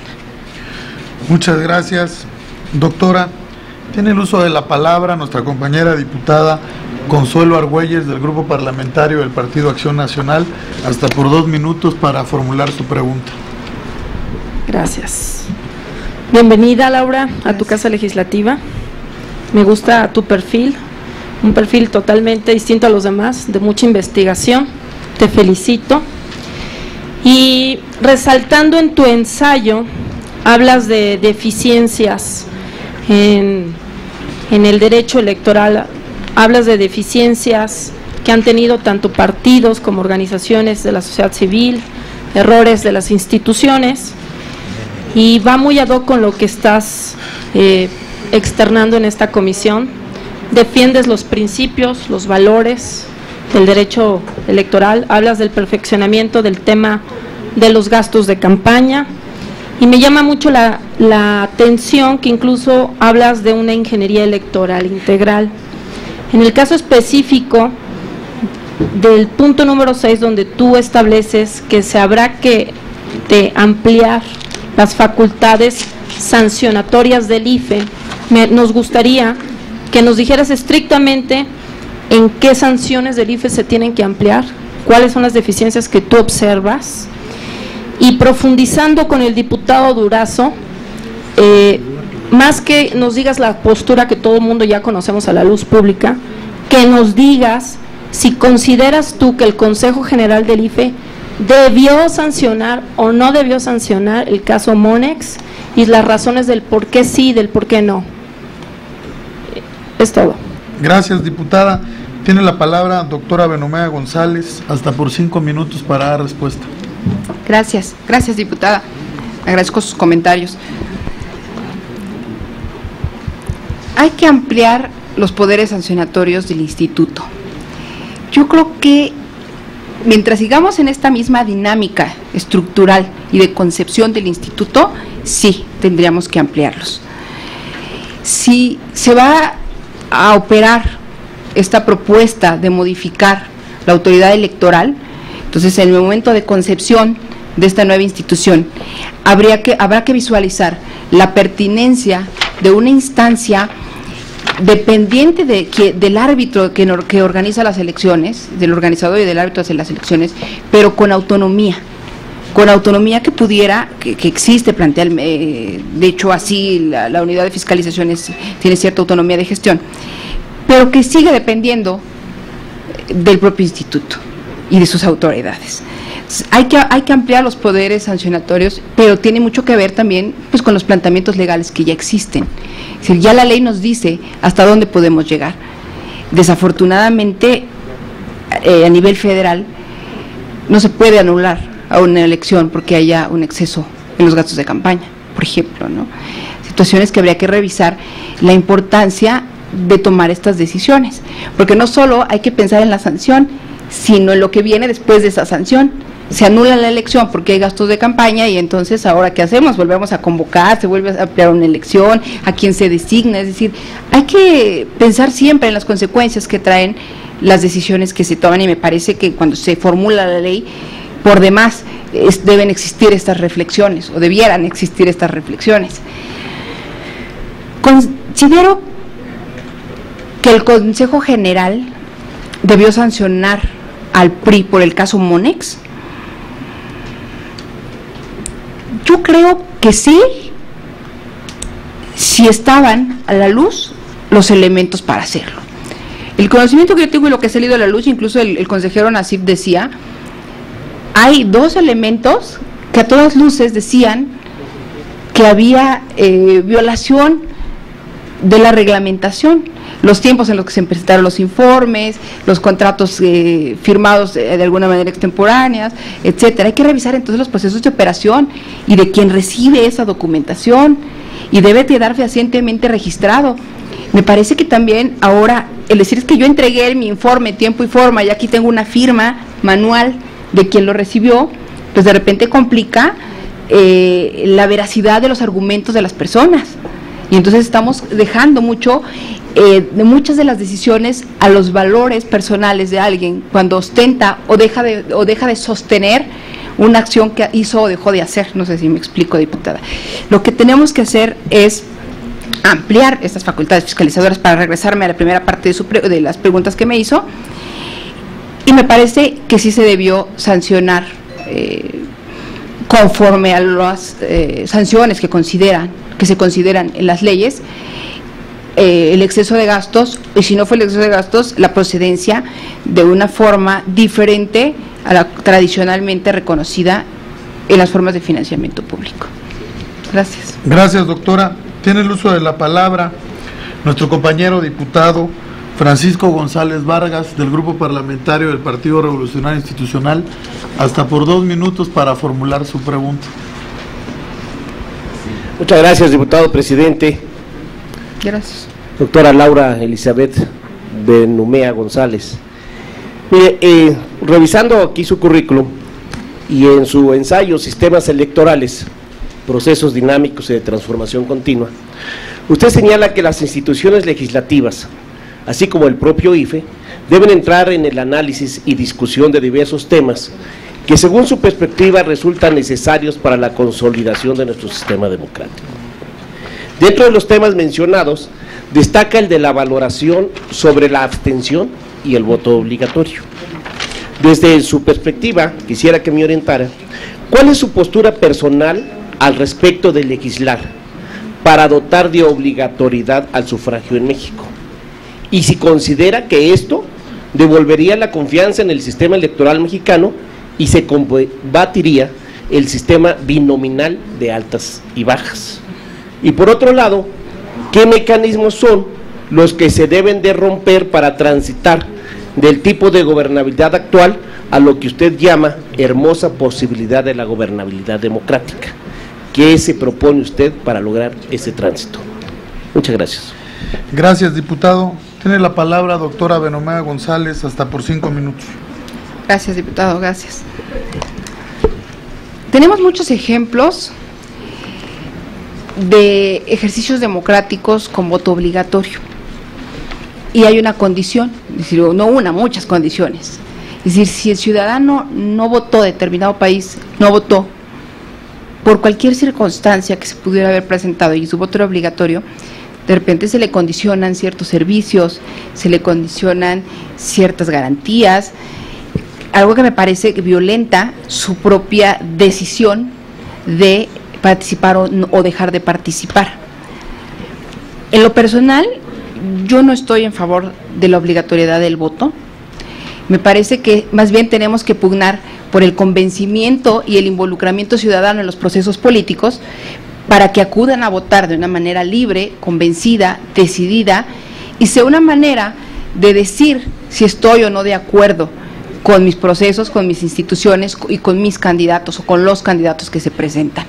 Muchas gracias, doctora. Tiene el uso de la palabra nuestra compañera diputada Consuelo Argüelles, del Grupo Parlamentario del Partido Acción Nacional, hasta por 2 minutos para formular su pregunta. Gracias. Bienvenida, Laura, a tu casa legislativa. Me gusta tu perfil, un perfil totalmente distinto a los demás, de mucha investigación. Te felicito. Y resaltando en tu ensayo, hablas de deficiencias en el derecho electoral, hablas de deficiencias que han tenido tanto partidos como organizaciones de la sociedad civil, errores de las instituciones, y va muy ad hoc con lo que estás externando en esta comisión. Defiendes los principios, los valores del derecho electoral, hablas del perfeccionamiento del tema de los gastos de campaña, y me llama mucho la atención que incluso hablas de una ingeniería electoral integral. En el caso específico del punto número 6, donde tú estableces que se habrá que ampliar las facultades sancionatorias del IFE, nos gustaría que nos dijeras estrictamente en qué sanciones del IFE se tienen que ampliar, cuáles son las deficiencias que tú observas, y profundizando con el diputado Durazo, más que nos digas la postura que todo el mundo ya conocemos a la luz pública, que nos digas si consideras tú que el Consejo General del IFE debió sancionar o no debió sancionar el caso Monex, y las razones del por qué sí y del por qué no. Es todo. Gracias, diputada. Tiene la palabra doctora Benumea González, hasta por 5 minutos para dar respuesta. Gracias, gracias, diputada. Agradezco sus comentarios. Hay que ampliar los poderes sancionatorios del instituto. Yo creo que mientras sigamos en esta misma dinámica estructural y de concepción del instituto, sí, tendríamos que ampliarlos. Si se va a operar esta propuesta de modificar la autoridad electoral, entonces en el momento de concepción de esta nueva institución habrá que visualizar la pertinencia de una instancia dependiente del árbitro que organiza las elecciones, del organizador y del árbitro de las elecciones, pero con autonomía que pudiera, que existe, de hecho así la unidad de fiscalización tiene cierta autonomía de gestión, pero que sigue dependiendo del propio instituto. y de sus autoridades. Hay que ampliar los poderes sancionatorios, pero tiene mucho que ver también pues, con los planteamientos legales que ya existen. Es decir, ya la ley nos dice hasta dónde podemos llegar. Desafortunadamente, a nivel federal, no se puede anular a una elección porque haya un exceso en los gastos de campaña, por ejemplo, ¿no? Situaciones que habría que revisar la importancia de tomar estas decisiones, porque no solo hay que pensar en la sanción, sino en lo que viene después de esa sanción. Se anula la elección porque hay gastos de campaña y entonces ahora ¿qué hacemos? Volvemos a convocar, se vuelve a ampliar una elección, a quien se designa, es decir, hay que pensar siempre en las consecuencias que traen las decisiones que se toman y me parece que cuando se formula la ley, por demás deben existir estas reflexiones o debieran existir estas reflexiones. Considero que el Consejo General debió sancionar al PRI por el caso Monex. Yo creo que sí, si estaban a la luz los elementos para hacerlo. El conocimiento que yo tengo y lo que ha salido a la luz, incluso el consejero Nasif decía, hay dos elementos que a todas luces decían que había violación de la reglamentación, los tiempos en los que se presentaron los informes, los contratos firmados de alguna manera extemporáneas, etcétera. Hay que revisar entonces los procesos de operación y de quien recibe esa documentación y debe quedar fehacientemente registrado. Me parece que también ahora, el decir es que yo entregué mi informe, tiempo y forma, y aquí tengo una firma manual de quien lo recibió, pues de repente complica la veracidad de los argumentos de las personas. Y entonces estamos dejando mucho de muchas de las decisiones a los valores personales de alguien cuando ostenta o deja de sostener una acción que hizo o dejó de hacer. No sé si me explico, diputada. Lo que tenemos que hacer es ampliar estas facultades fiscalizadoras para regresarme a la primera parte de las preguntas que me hizo, y me parece que sí se debió sancionar conforme a las sanciones que se consideran en las leyes, el exceso de gastos, y si no fue el exceso de gastos, la procedencia de una forma diferente a la tradicionalmente reconocida en las formas de financiamiento público. Gracias. Gracias, doctora. Tiene el uso de la palabra nuestro compañero diputado Francisco González Vargas, del Grupo Parlamentario del Partido Revolucionario Institucional, hasta por 2 minutos para formular su pregunta. Muchas gracias, diputado presidente. Gracias. Doctora Laura Elizabeth Benumea González. Mire, revisando aquí su currículum y en su ensayo Sistemas Electorales, Procesos Dinámicos y de Transformación Continua, usted señala que las instituciones legislativas, así como el propio IFE, deben entrar en el análisis y discusión de diversos temas que según su perspectiva resultan necesarios para la consolidación de nuestro sistema democrático. Dentro de los temas mencionados, destaca el de la valoración sobre la abstención y el voto obligatorio. Desde su perspectiva, quisiera que me orientara, ¿cuál es su postura personal al respecto de legislar para dotar de obligatoriedad al sufragio en México? Y si considera que esto devolvería la confianza en el sistema electoral mexicano y se combatiría el sistema binominal de altas y bajas. Y por otro lado, ¿qué mecanismos son los que se deben de romper para transitar del tipo de gobernabilidad actual a lo que usted llama hermosa posibilidad de la gobernabilidad democrática? ¿Qué se propone usted para lograr ese tránsito? Muchas gracias. Gracias, diputado. Tiene la palabra doctora Benumea González, hasta por 5 minutos. Gracias, diputado, gracias. Tenemos muchos ejemplos de ejercicios democráticos con voto obligatorio. Y hay una condición, es decir, no una, muchas condiciones. Es decir, si el ciudadano no votó determinado país, no votó, por cualquier circunstancia que se pudiera haber presentado y su voto era obligatorio, de repente se le condicionan ciertos servicios, se le condicionan ciertas garantías, algo que me parece que violenta su propia decisión de participar o dejar de participar. En lo personal, yo no estoy en favor de la obligatoriedad del voto. Me parece que más bien tenemos que pugnar por el convencimiento y el involucramiento ciudadano en los procesos políticos para que acudan a votar de una manera libre, convencida, decidida, y sea una manera de decir si estoy o no de acuerdo con mis procesos, con mis instituciones y con mis candidatos o con los candidatos que se presentan.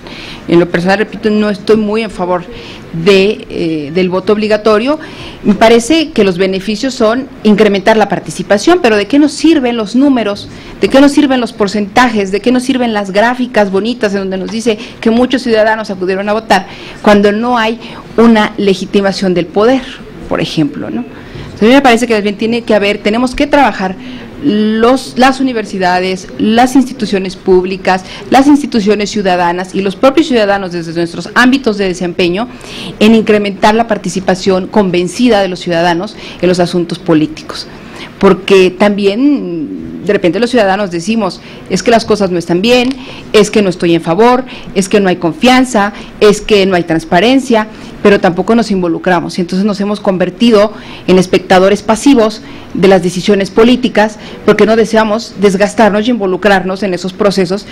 En lo personal, repito, no estoy muy en favor del voto obligatorio. Me parece que los beneficios son incrementar la participación, pero ¿de qué nos sirven los números? ¿De qué nos sirven los porcentajes? ¿De qué nos sirven las gráficas bonitas en donde nos dice que muchos ciudadanos acudieron a votar cuando no hay una legitimación del poder, por ejemplo, ¿no? Entonces, a mí me parece que también tenemos que trabajar las universidades, las instituciones públicas, las instituciones ciudadanas y los propios ciudadanos desde nuestros ámbitos de desempeño en incrementar la participación convencida de los ciudadanos en los asuntos políticos. Porque también de repente los ciudadanos decimos, es que las cosas no están bien, es que no estoy en favor, es que no hay confianza, es que no hay transparencia, pero tampoco nos involucramos y entonces nos hemos convertido en espectadores pasivos de las decisiones políticas porque no deseamos desgastarnos y involucrarnos en esos procesos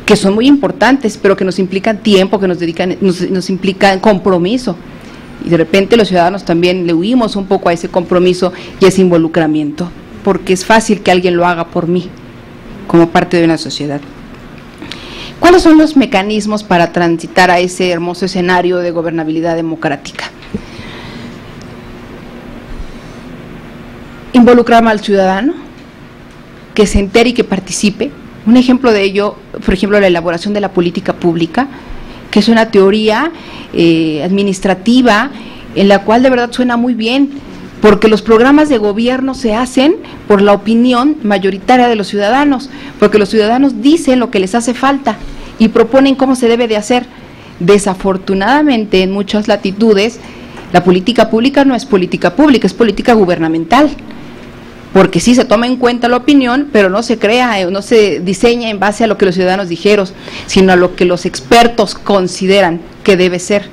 que son muy importantes, pero que nos implican tiempo, que nos implican compromiso. Y de repente los ciudadanos también le huimos un poco a ese compromiso y a ese involucramiento, porque es fácil que alguien lo haga por mí, como parte de una sociedad. ¿Cuáles son los mecanismos para transitar a ese hermoso escenario de gobernabilidad democrática? Involucrar al ciudadano, que se entere y que participe. Un ejemplo de ello, por ejemplo, la elaboración de la política pública, que es una teoría administrativa en la cual de verdad suena muy bien, porque los programas de gobierno se hacen por la opinión mayoritaria de los ciudadanos, porque los ciudadanos dicen lo que les hace falta y proponen cómo se debe de hacer. Desafortunadamente, en muchas latitudes, la política pública no es política pública, es política gubernamental, porque sí se toma en cuenta la opinión, pero no se crea, no se diseña en base a lo que los ciudadanos dijeron, sino a lo que los expertos consideran que debe ser.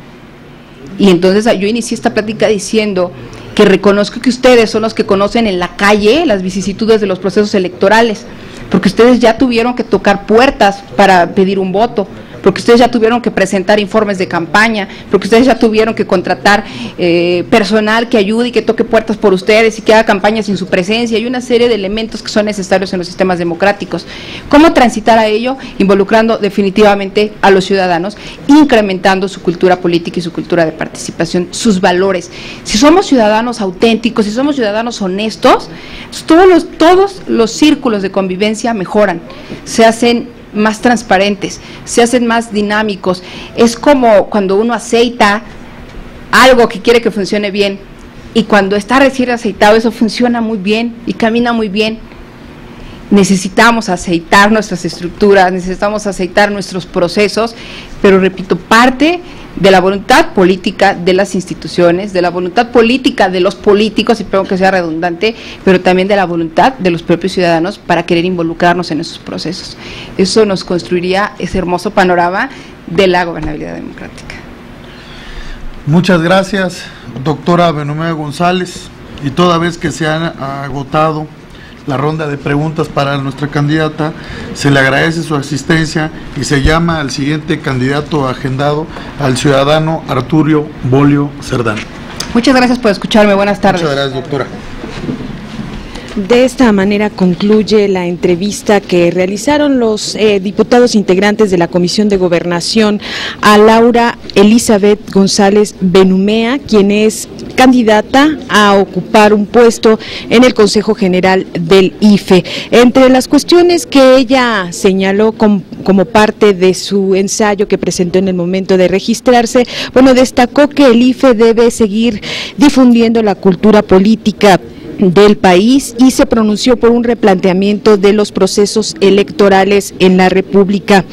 Y entonces yo inicié esta plática diciendo que reconozco que ustedes son los que conocen en la calle las vicisitudes de los procesos electorales, porque ustedes ya tuvieron que tocar puertas para pedir un voto, porque ustedes ya tuvieron que presentar informes de campaña, porque ustedes ya tuvieron que contratar personal que ayude y que toque puertas por ustedes y que haga campañas sin su presencia, y una serie de elementos que son necesarios en los sistemas democráticos. ¿Cómo transitar a ello? Involucrando definitivamente a los ciudadanos, incrementando su cultura política y su cultura de participación, sus valores. Si somos ciudadanos auténticos, si somos ciudadanos honestos, todos los círculos de convivencia mejoran, se hacen más transparentes, se hacen más dinámicos. Es como cuando uno aceita algo que quiere que funcione bien, y cuando está recién aceitado eso funciona muy bien y camina muy bien. Necesitamos aceitar nuestras estructuras, necesitamos aceitar nuestros procesos, pero repito, parte de la voluntad política de las instituciones, de la voluntad política de los políticos, y espero que sea redundante, pero también de la voluntad de los propios ciudadanos para querer involucrarnos en esos procesos. Eso nos construiría ese hermoso panorama de la gobernabilidad democrática. Muchas gracias, doctora Benumea González, y toda vez que se ha agotado la ronda de preguntas para nuestra candidata, se le agradece su asistencia y se llama al siguiente candidato agendado, al ciudadano Arturo Bolio Cerdán. Muchas gracias por escucharme, buenas tardes. Muchas gracias, doctora. De esta manera concluye la entrevista que realizaron los diputados integrantes de la Comisión de Gobernación a Laura Elizabeth González Benumea, quien es candidata a ocupar un puesto en el Consejo General del IFE. Entre las cuestiones que ella señaló como parte de su ensayo que presentó en el momento de registrarse, bueno, destacó que el IFE debe seguir difundiendo la cultura política del país y se pronunció por un replanteamiento de los procesos electorales en la República.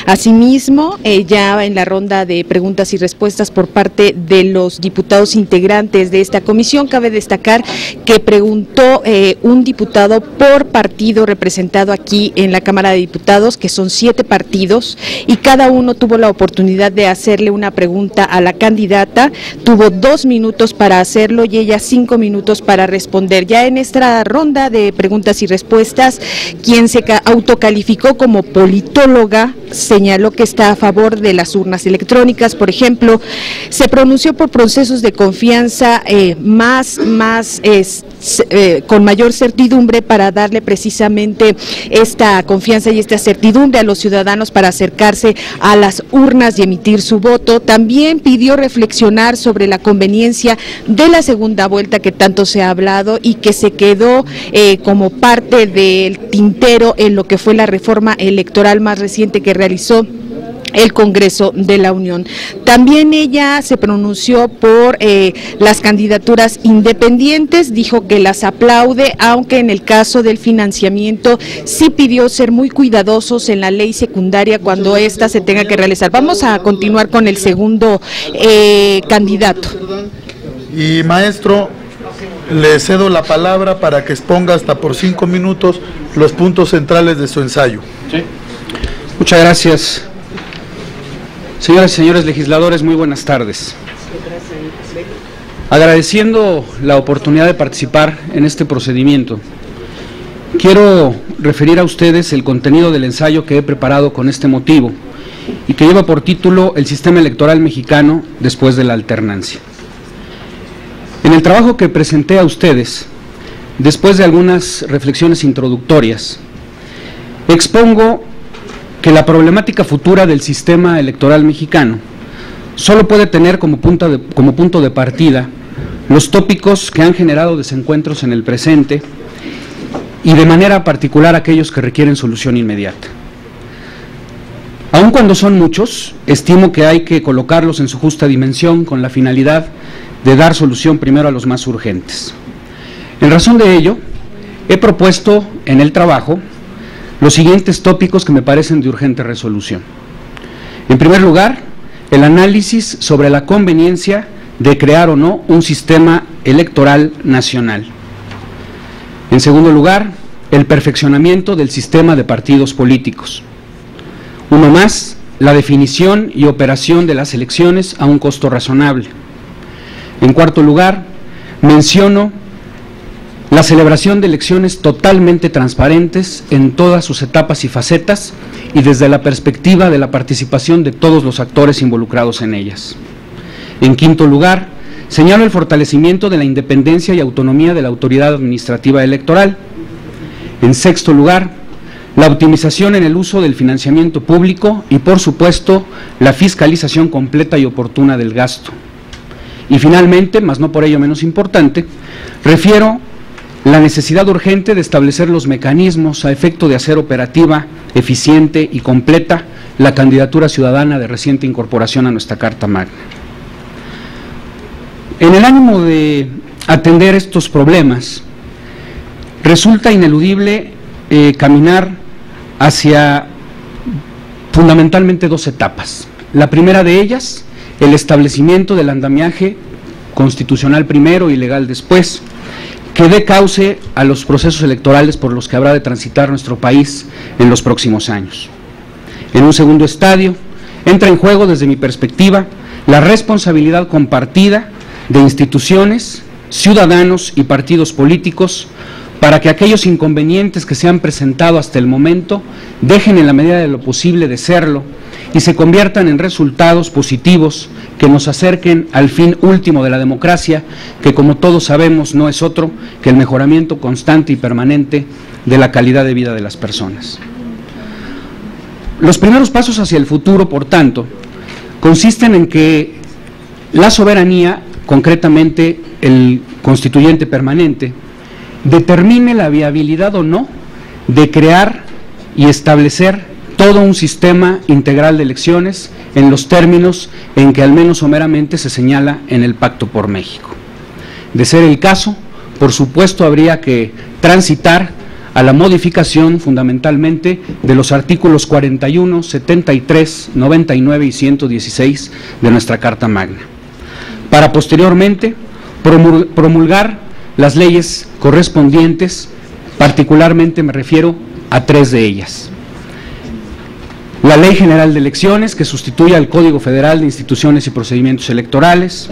Asimismo, ya en la ronda de preguntas y respuestas por parte de los diputados integrantes de esta comisión, cabe destacar que preguntó un diputado por partido representado aquí en la Cámara de Diputados, que son 7 partidos, y cada uno tuvo la oportunidad de hacerle una pregunta a la candidata. Tuvo 2 minutos para hacerlo y ella 5 minutos para responder. responder. Ya en esta ronda de preguntas y respuestas, quien se autocalificó como politóloga señaló que está a favor de las urnas electrónicas, por ejemplo, se pronunció por procesos de confianza con mayor certidumbre para darle precisamente esta confianza y esta certidumbre a los ciudadanos para acercarse a las urnas y emitir su voto. También pidió reflexionar sobre la conveniencia de la segunda vuelta que tanto se ha hablado y que se quedó como parte del tintero en lo que fue la reforma electoral más reciente que realizó el Congreso de la Unión. También ella se pronunció por las candidaturas independientes, dijo que las aplaude, aunque en el caso del financiamiento sí pidió ser muy cuidadosos en la ley secundaria cuando ésta se tenga que realizar. Vamos a continuar con el segundo candidato. Y maestro, le cedo la palabra para que exponga hasta por 5 minutos los puntos centrales de su ensayo. Sí. Muchas gracias. Señoras y señores legisladores, muy buenas tardes. Agradeciendo la oportunidad de participar en este procedimiento, quiero referir a ustedes el contenido del ensayo que he preparado con este motivo y que lleva por título El sistema electoral mexicano después de la alternancia. En el trabajo que presenté a ustedes, después de algunas reflexiones introductorias, expongo que la problemática futura del sistema electoral mexicano solo puede tener como punto de partida los tópicos que han generado desencuentros en el presente y de manera particular aquellos que requieren solución inmediata. Aun cuando son muchos, estimo que hay que colocarlos en su justa dimensión con la finalidad de dar solución primero a los más urgentes. En razón de ello, he propuesto en el trabajo los siguientes tópicos que me parecen de urgente resolución. En primer lugar, el análisis sobre la conveniencia de crear o no un sistema electoral nacional. En segundo lugar, el perfeccionamiento del sistema de partidos políticos. Uno más, la definición y operación de las elecciones a un costo razonable. En cuarto lugar, menciono la celebración de elecciones totalmente transparentes en todas sus etapas y facetas y desde la perspectiva de la participación de todos los actores involucrados en ellas. En quinto lugar, señalo el fortalecimiento de la independencia y autonomía de la autoridad administrativa electoral. En sexto lugar, la optimización en el uso del financiamiento público y, por supuesto, la fiscalización completa y oportuna del gasto. Y finalmente, mas no por ello menos importante, refiero la necesidad urgente de establecer los mecanismos a efecto de hacer operativa, eficiente y completa la candidatura ciudadana de reciente incorporación a nuestra Carta Magna. En el ánimo de atender estos problemas, resulta ineludible caminar hacia fundamentalmente dos etapas. La primera de ellas, el establecimiento del andamiaje constitucional primero y legal después, que dé cauce a los procesos electorales por los que habrá de transitar nuestro país en los próximos años. En un segundo estadio, entra en juego, desde mi perspectiva, la responsabilidad compartida de instituciones, ciudadanos y partidos políticos para que aquellos inconvenientes que se han presentado hasta el momento dejen en la medida de lo posible de serlo y se conviertan en resultados positivos que nos acerquen al fin último de la democracia, que como todos sabemos no es otro que el mejoramiento constante y permanente de la calidad de vida de las personas. Los primeros pasos hacia el futuro, por tanto, consisten en que la soberanía, concretamente el constituyente permanente, determine la viabilidad o no de crear y establecer todo un sistema integral de elecciones en los términos en que al menos someramente se señala en el Pacto por México. De ser el caso, por supuesto habría que transitar a la modificación fundamentalmente de los artículos 41, 73, 99 y 116 de nuestra Carta Magna, para posteriormente promulgar las leyes correspondientes, particularmente me refiero a 3 de ellas. La Ley General de Elecciones, que sustituye al Código Federal de Instituciones y Procedimientos Electorales,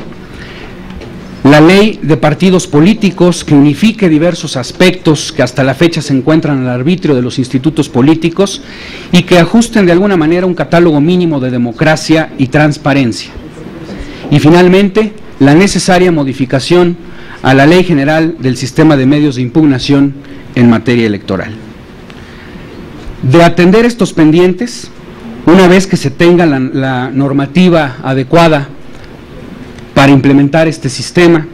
la ley de partidos políticos que unifique diversos aspectos que hasta la fecha se encuentran al arbitrio de los institutos políticos y que ajusten de alguna manera un catálogo mínimo de democracia y transparencia. Y finalmente, la necesaria modificación a la Ley General del Sistema de Medios de Impugnación en materia electoral. De atender estos pendientes, una vez que se tenga la normativa adecuada para implementar este sistema,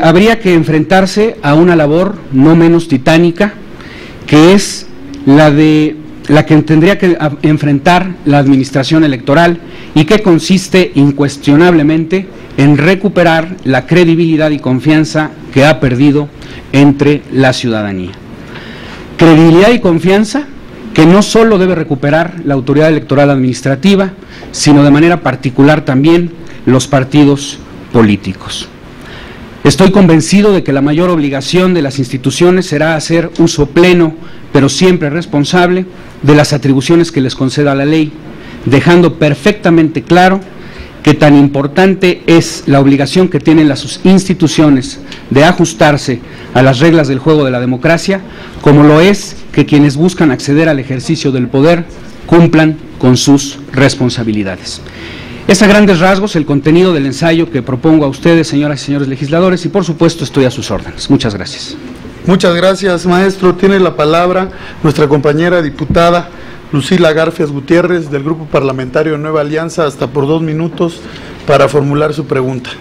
habría que enfrentarse a una labor no menos titánica, que es la que tendría que enfrentar la administración electoral y que consiste incuestionablemente en recuperar la credibilidad y confianza que ha perdido entre la ciudadanía. Credibilidad y confianza que no solo debe recuperar la autoridad electoral administrativa, sino de manera particular también los partidos políticos. Estoy convencido de que la mayor obligación de las instituciones será hacer uso pleno, pero siempre responsable, de las atribuciones que les conceda la ley, dejando perfectamente claro que tan importante es la obligación que tienen las instituciones de ajustarse a las reglas del juego de la democracia, como lo es que quienes buscan acceder al ejercicio del poder cumplan con sus responsabilidades. Es a grandes rasgos el contenido del ensayo que propongo a ustedes, señoras y señores legisladores, y por supuesto estoy a sus órdenes. Muchas gracias. Muchas gracias, maestro. Tiene la palabra nuestra compañera diputada Lucila Garfias Gutiérrez, del Grupo Parlamentario Nueva Alianza, hasta por 2 minutos para formular su pregunta.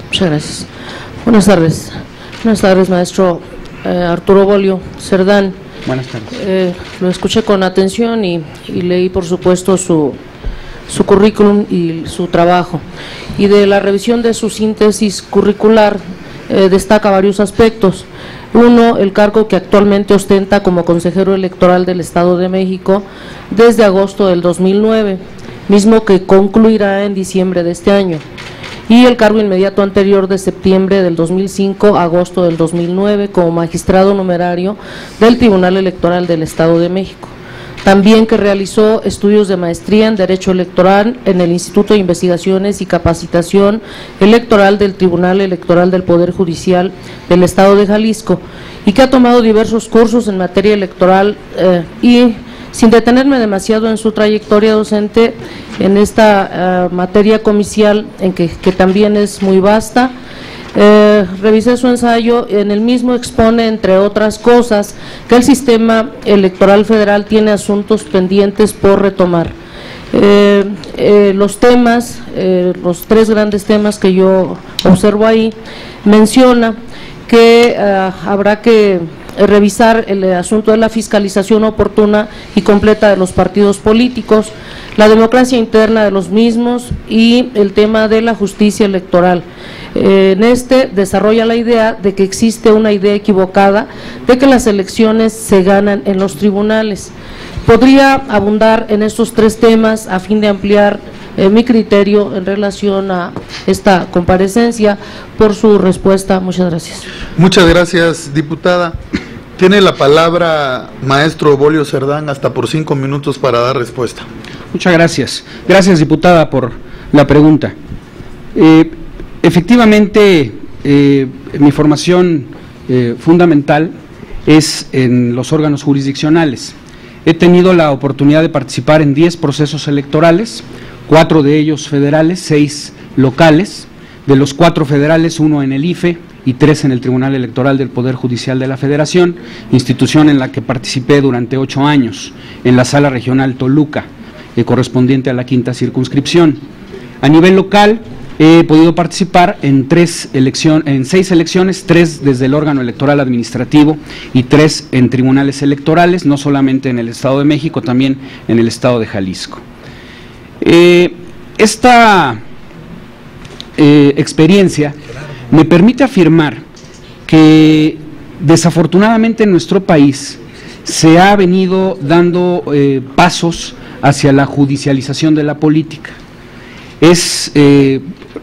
Muchas gracias. Buenas tardes. Buenas tardes, maestro Arturo Bolio Cerdán. Buenas tardes. Lo escuché con atención y leí, por supuesto, su currículum y su trabajo. Y de la revisión de su síntesis curricular destaca varios aspectos. Uno, el cargo que actualmente ostenta como consejero electoral del Estado de México desde agosto del 2009, mismo que concluirá en diciembre de este año. Y el cargo inmediato anterior de septiembre del 2005 a agosto del 2009 como magistrado numerario del Tribunal Electoral del Estado de México. También que realizó estudios de maestría en Derecho Electoral en el Instituto de Investigaciones y Capacitación Electoral del Tribunal Electoral del Poder Judicial del Estado de Jalisco y que ha tomado diversos cursos en materia electoral y, sin detenerme demasiado en su trayectoria docente en esta materia comicial, que también es muy vasta, revisé su ensayo. En el mismo expone, entre otras cosas, que el sistema electoral federal tiene asuntos pendientes por retomar. Los temas, los 3 grandes temas que yo observo ahí, menciona que habrá que revisar el asunto de la fiscalización oportuna y completa de los partidos políticos, la democracia interna de los mismos y el tema de la justicia electoral. En este desarrolla la idea de que existe una idea equivocada de que las elecciones se ganan en los tribunales. Podría abundar en estos 3 temas a fin de ampliar mi criterio en relación a esta comparecencia. Por su respuesta, muchas gracias. Muchas gracias, diputada. Tiene la palabra maestro Bolio Cerdán, hasta por 5 minutos para dar respuesta. Muchas gracias. Gracias, diputada, por la pregunta. Efectivamente, mi formación fundamental es en los órganos jurisdiccionales. He tenido la oportunidad de participar en 10 procesos electorales, 4 de ellos federales, 6 locales, de los 4 federales, 1 en el IFE y 3 en el Tribunal Electoral del Poder Judicial de la Federación, institución en la que participé durante 8 años, en la Sala Regional Toluca, correspondiente a la 5ª circunscripción. A nivel local, he podido participar en 6 elecciones, 3 desde el órgano electoral administrativo y 3 en tribunales electorales, no solamente en el Estado de México, también en el Estado de Jalisco. Esta experiencia me permite afirmar que desafortunadamente en nuestro país se ha venido dando pasos hacia la judicialización de la política. Es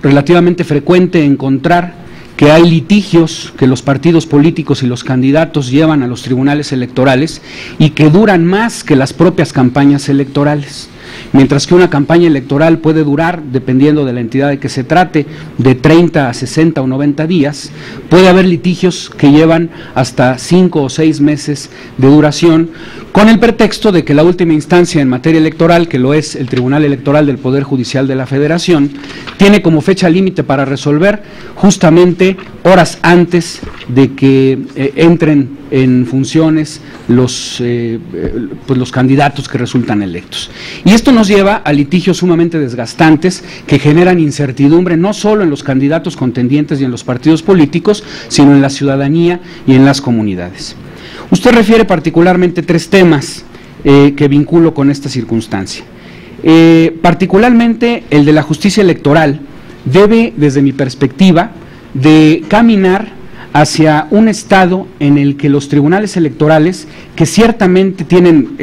relativamente frecuente encontrar que hay litigios que los partidos políticos y los candidatos llevan a los tribunales electorales y que duran más que las propias campañas electorales. Mientras que una campaña electoral puede durar, dependiendo de la entidad de que se trate, de 30 a 60 o 90 días, puede haber litigios que llevan hasta 5 o 6 meses de duración, con el pretexto de que la última instancia en materia electoral, que lo es el Tribunal Electoral del Poder Judicial de la Federación, tiene como fecha límite para resolver justamente horas antes de que entren en funciones los candidatos que resultan electos. Y esto nos lleva a litigios sumamente desgastantes que generan incertidumbre no solo en los candidatos contendientes y en los partidos políticos, sino en la ciudadanía y en las comunidades. Usted refiere particularmente 3 temas que vinculo con esta circunstancia. Particularmente el de la justicia electoral debe, desde mi perspectiva, de caminar hacia un estado en el que los tribunales electorales, que ciertamente tienen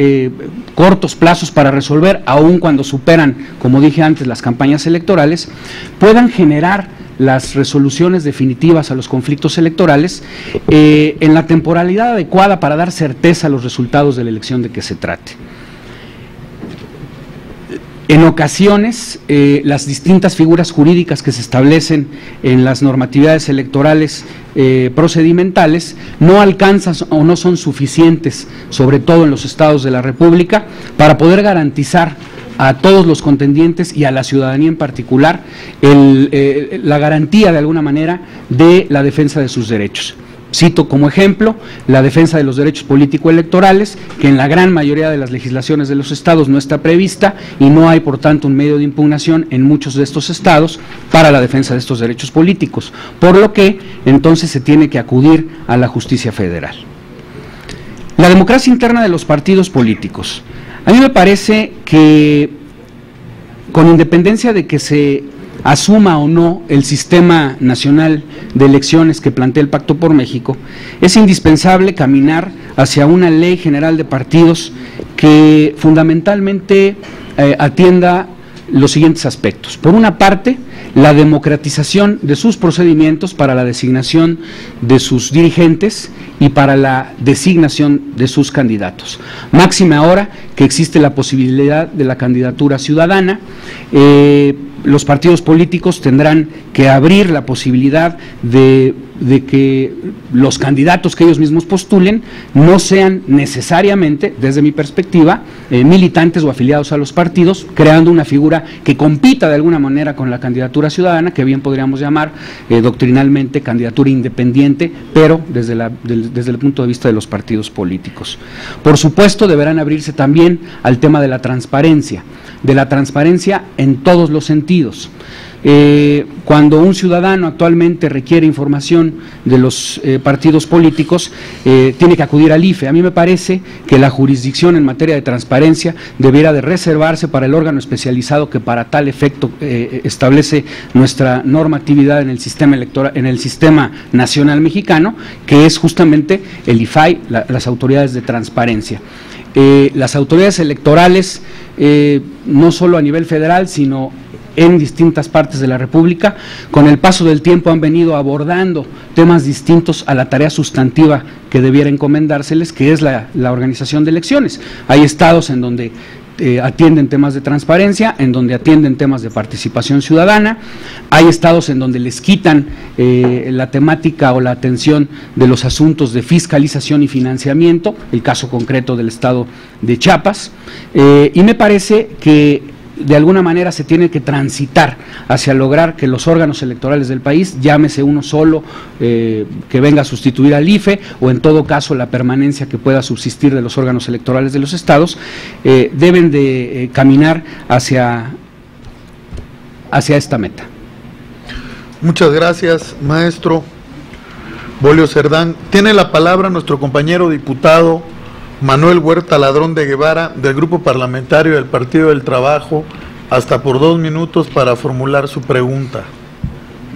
cortos plazos para resolver, aun cuando superan, como dije antes, las campañas electorales, puedan generar las resoluciones definitivas a los conflictos electorales en la temporalidad adecuada para dar certeza a los resultados de la elección de que se trate. En ocasiones, las distintas figuras jurídicas que se establecen en las normatividades electorales procedimentales no alcanzan o no son suficientes, sobre todo en los estados de la República, para poder garantizar a todos los contendientes y a la ciudadanía en particular la garantía de alguna manera de la defensa de sus derechos. Cito como ejemplo la defensa de los derechos político-electorales, que en la gran mayoría de las legislaciones de los estados no está prevista y no hay por tanto un medio de impugnación en muchos de estos estados para la defensa de estos derechos políticos, por lo que entonces se tiene que acudir a la justicia federal. La democracia interna de los partidos políticos. A mí me parece que, con independencia de que se asuma o no el sistema nacional de elecciones que plantea el Pacto por México, es indispensable caminar hacia una ley general de partidos que fundamentalmente atienda los siguientes aspectos. Por una parte, la democratización de sus procedimientos para la designación de sus dirigentes y para la designación de sus candidatos. Máxime ahora que existe la posibilidad de la candidatura ciudadana. Los partidos políticos tendrán que abrir la posibilidad de que los candidatos que ellos mismos postulen no sean necesariamente, desde mi perspectiva, militantes o afiliados a los partidos, creando una figura que compita de alguna manera con la candidatura ciudadana, que bien podríamos llamar doctrinalmente candidatura independiente, pero desde el punto de vista de los partidos políticos. Por supuesto, deberán abrirse también al tema de la transparencia en todos los sentidos. Cuando un ciudadano actualmente requiere información de los partidos políticos, tiene que acudir al IFE. A mí me parece que la jurisdicción en materia de transparencia debiera de reservarse para el órgano especializado que para tal efecto establece nuestra normatividad en el sistema electoral, en el sistema nacional mexicano, que es justamente el IFAI, las autoridades de transparencia. Las autoridades electorales, no solo a nivel federal, sino en distintas partes de la República, con el paso del tiempo han venido abordando temas distintos a la tarea sustantiva que debiera encomendárseles, que es la organización de elecciones. Hay estados en donde atienden temas de transparencia, en donde atienden temas de participación ciudadana, hay estados en donde les quitan la temática o la atención de los asuntos de fiscalización y financiamiento, el caso concreto del estado de Chiapas, y me parece que de alguna manera se tiene que transitar hacia lograr que los órganos electorales del país, llámese uno solo que venga a sustituir al IFE, o en todo caso la permanencia que pueda subsistir de los órganos electorales de los estados, deben de caminar hacia esta meta. Muchas gracias, maestro Bolio Cerdán. Tiene la palabra nuestro compañero diputado Manuel Huerta Ladrón de Guevara, del Grupo Parlamentario del Partido del Trabajo, hasta por 2 minutos para formular su pregunta.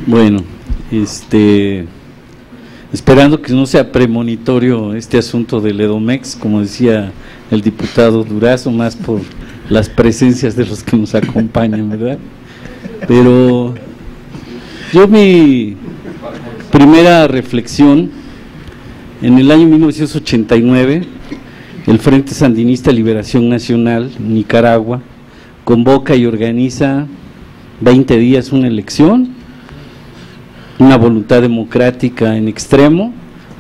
Bueno, esperando que no sea premonitorio este asunto del Edomex, como decía el diputado Durazo, más por las presencias de los que nos acompañan, ¿verdad? Pero yo mi Primera reflexión: en el año 1989, el Frente Sandinista Liberación Nacional, Nicaragua, convoca y organiza 20 días una elección, una voluntad democrática en extremo,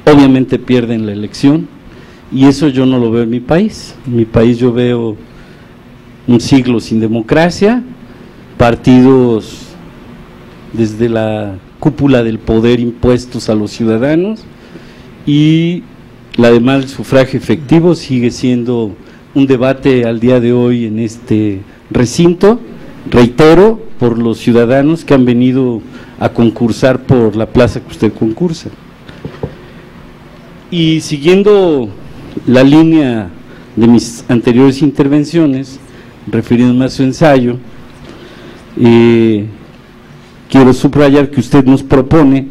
obviamente pierden la elección, y eso yo no lo veo en mi país. En mi país yo veo un siglo sin democracia, partidos desde la cúpula del poder impuestos a los ciudadanos, y además el sufragio efectivo sigue siendo un debate al día de hoy en este recinto, reitero, por los ciudadanos que han venido a concursar por la plaza que usted concursa. Y siguiendo la línea de mis anteriores intervenciones, refiriéndome a su ensayo, quiero subrayar que usted nos propone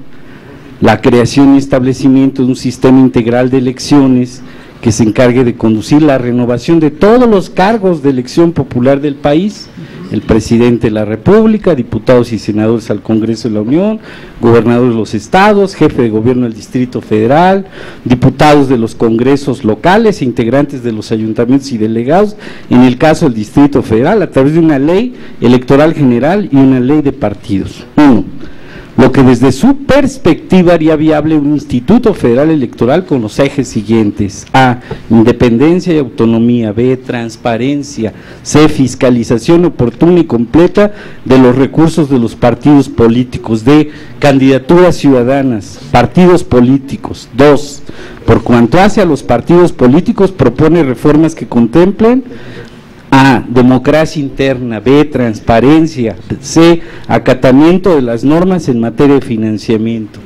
la creación y establecimiento de un sistema integral de elecciones que se encargue de conducir la renovación de todos los cargos de elección popular del país: el presidente de la República, diputados y senadores al Congreso de la Unión, gobernadores de los estados, jefe de gobierno del Distrito Federal, diputados de los congresos locales e integrantes de los ayuntamientos y delegados, en el caso del Distrito Federal, a través de una ley electoral general y una ley de partidos. 1. Lo que desde su perspectiva haría viable un Instituto Federal Electoral con los ejes siguientes: A, independencia y autonomía; B, transparencia; C, fiscalización oportuna y completa de los recursos de los partidos políticos; D, candidaturas ciudadanas, partidos políticos. 2, por cuanto hace a los partidos políticos, propone reformas que contemplen: A, democracia interna; B, transparencia; C, acatamiento de las normas en materia de financiamiento.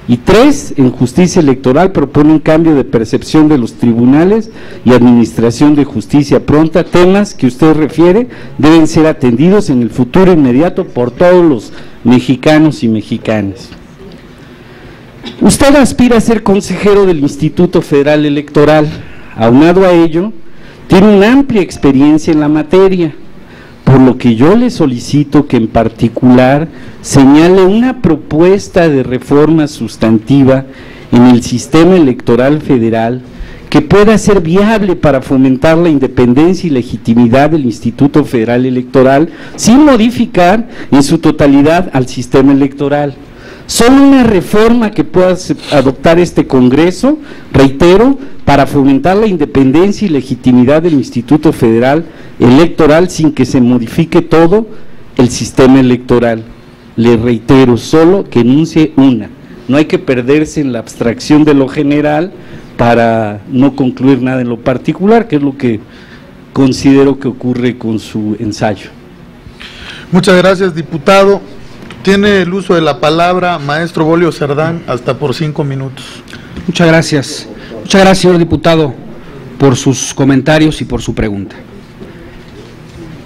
Y 3, en justicia electoral propone un cambio de percepción de los tribunales y administración de justicia pronta, temas que usted refiere deben ser atendidos en el futuro inmediato por todos los mexicanos y mexicanas. Usted aspira a ser consejero del Instituto Federal Electoral. Aunado a ello, tiene una amplia experiencia en la materia, por lo que yo le solicito que en particular señale una propuesta de reforma sustantiva en el sistema electoral federal que pueda ser viable para fomentar la independencia y legitimidad del Instituto Federal Electoral sin modificar en su totalidad al sistema electoral. Solo una reforma que pueda adoptar este Congreso, reitero, para fomentar la independencia y legitimidad del Instituto Federal Electoral sin que se modifique todo el sistema electoral. Le reitero, solo que enuncie una. No hay que perderse en la abstracción de lo general para no concluir nada en lo particular, que es lo que considero que ocurre con su ensayo. Muchas gracias, diputado. Tiene el uso de la palabra maestro Bolio Cerdán, hasta por 5 minutos. Muchas gracias. Muchas gracias, señor diputado, por sus comentarios y por su pregunta.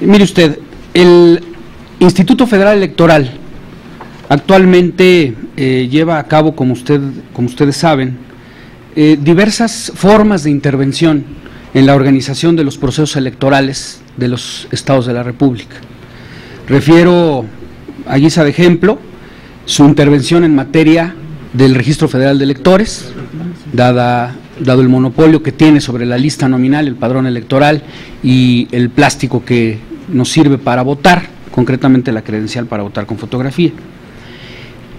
Mire usted, el Instituto Federal Electoral actualmente lleva a cabo, como ustedes saben, diversas formas de intervención en la organización de los procesos electorales de los estados de la República. Refiero, a guisa de ejemplo, su intervención en materia del Registro Federal de Electores, dado el monopolio que tiene sobre la lista nominal, el padrón electoral y el plástico que nos sirve para votar, concretamente la credencial para votar con fotografía.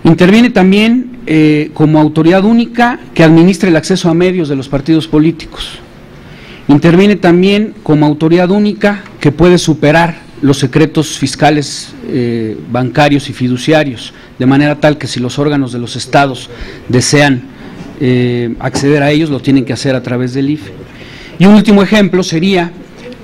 Interviene también como autoridad única que administra el acceso a medios de los partidos políticos. Interviene también como autoridad única que puede superar los secretos fiscales, bancarios y fiduciarios, de manera tal que si los órganos de los estados desean acceder a ellos, lo tienen que hacer a través del IFE. Y un último ejemplo sería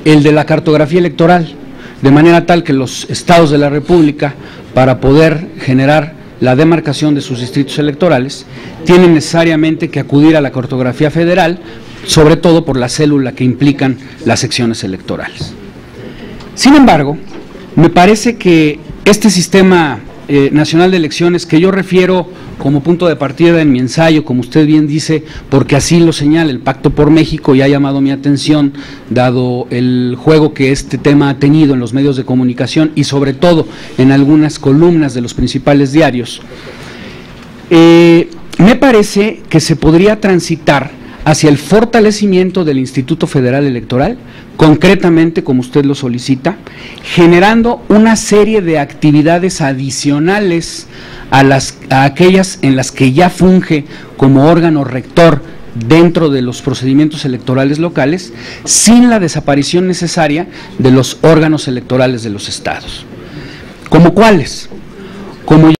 el de la cartografía electoral, de manera tal que los estados de la República, para poder generar la demarcación de sus distritos electorales, tienen necesariamente que acudir a la cartografía federal, sobre todo por la célula que implican las secciones electorales. Sin embargo, me parece que este sistema nacional de elecciones, que yo refiero como punto de partida en mi ensayo, como usted bien dice, porque así lo señala el Pacto por México y ha llamado mi atención, dado el juego que este tema ha tenido en los medios de comunicación y sobre todo en algunas columnas de los principales diarios. Me parece que se podría transitar hacia el fortalecimiento del Instituto Federal Electoral, concretamente como usted lo solicita, generando una serie de actividades adicionales a aquellas en las que ya funge como órgano rector dentro de los procedimientos electorales locales, sin la desaparición necesaria de los órganos electorales de los estados. ¿Como cuáles? Como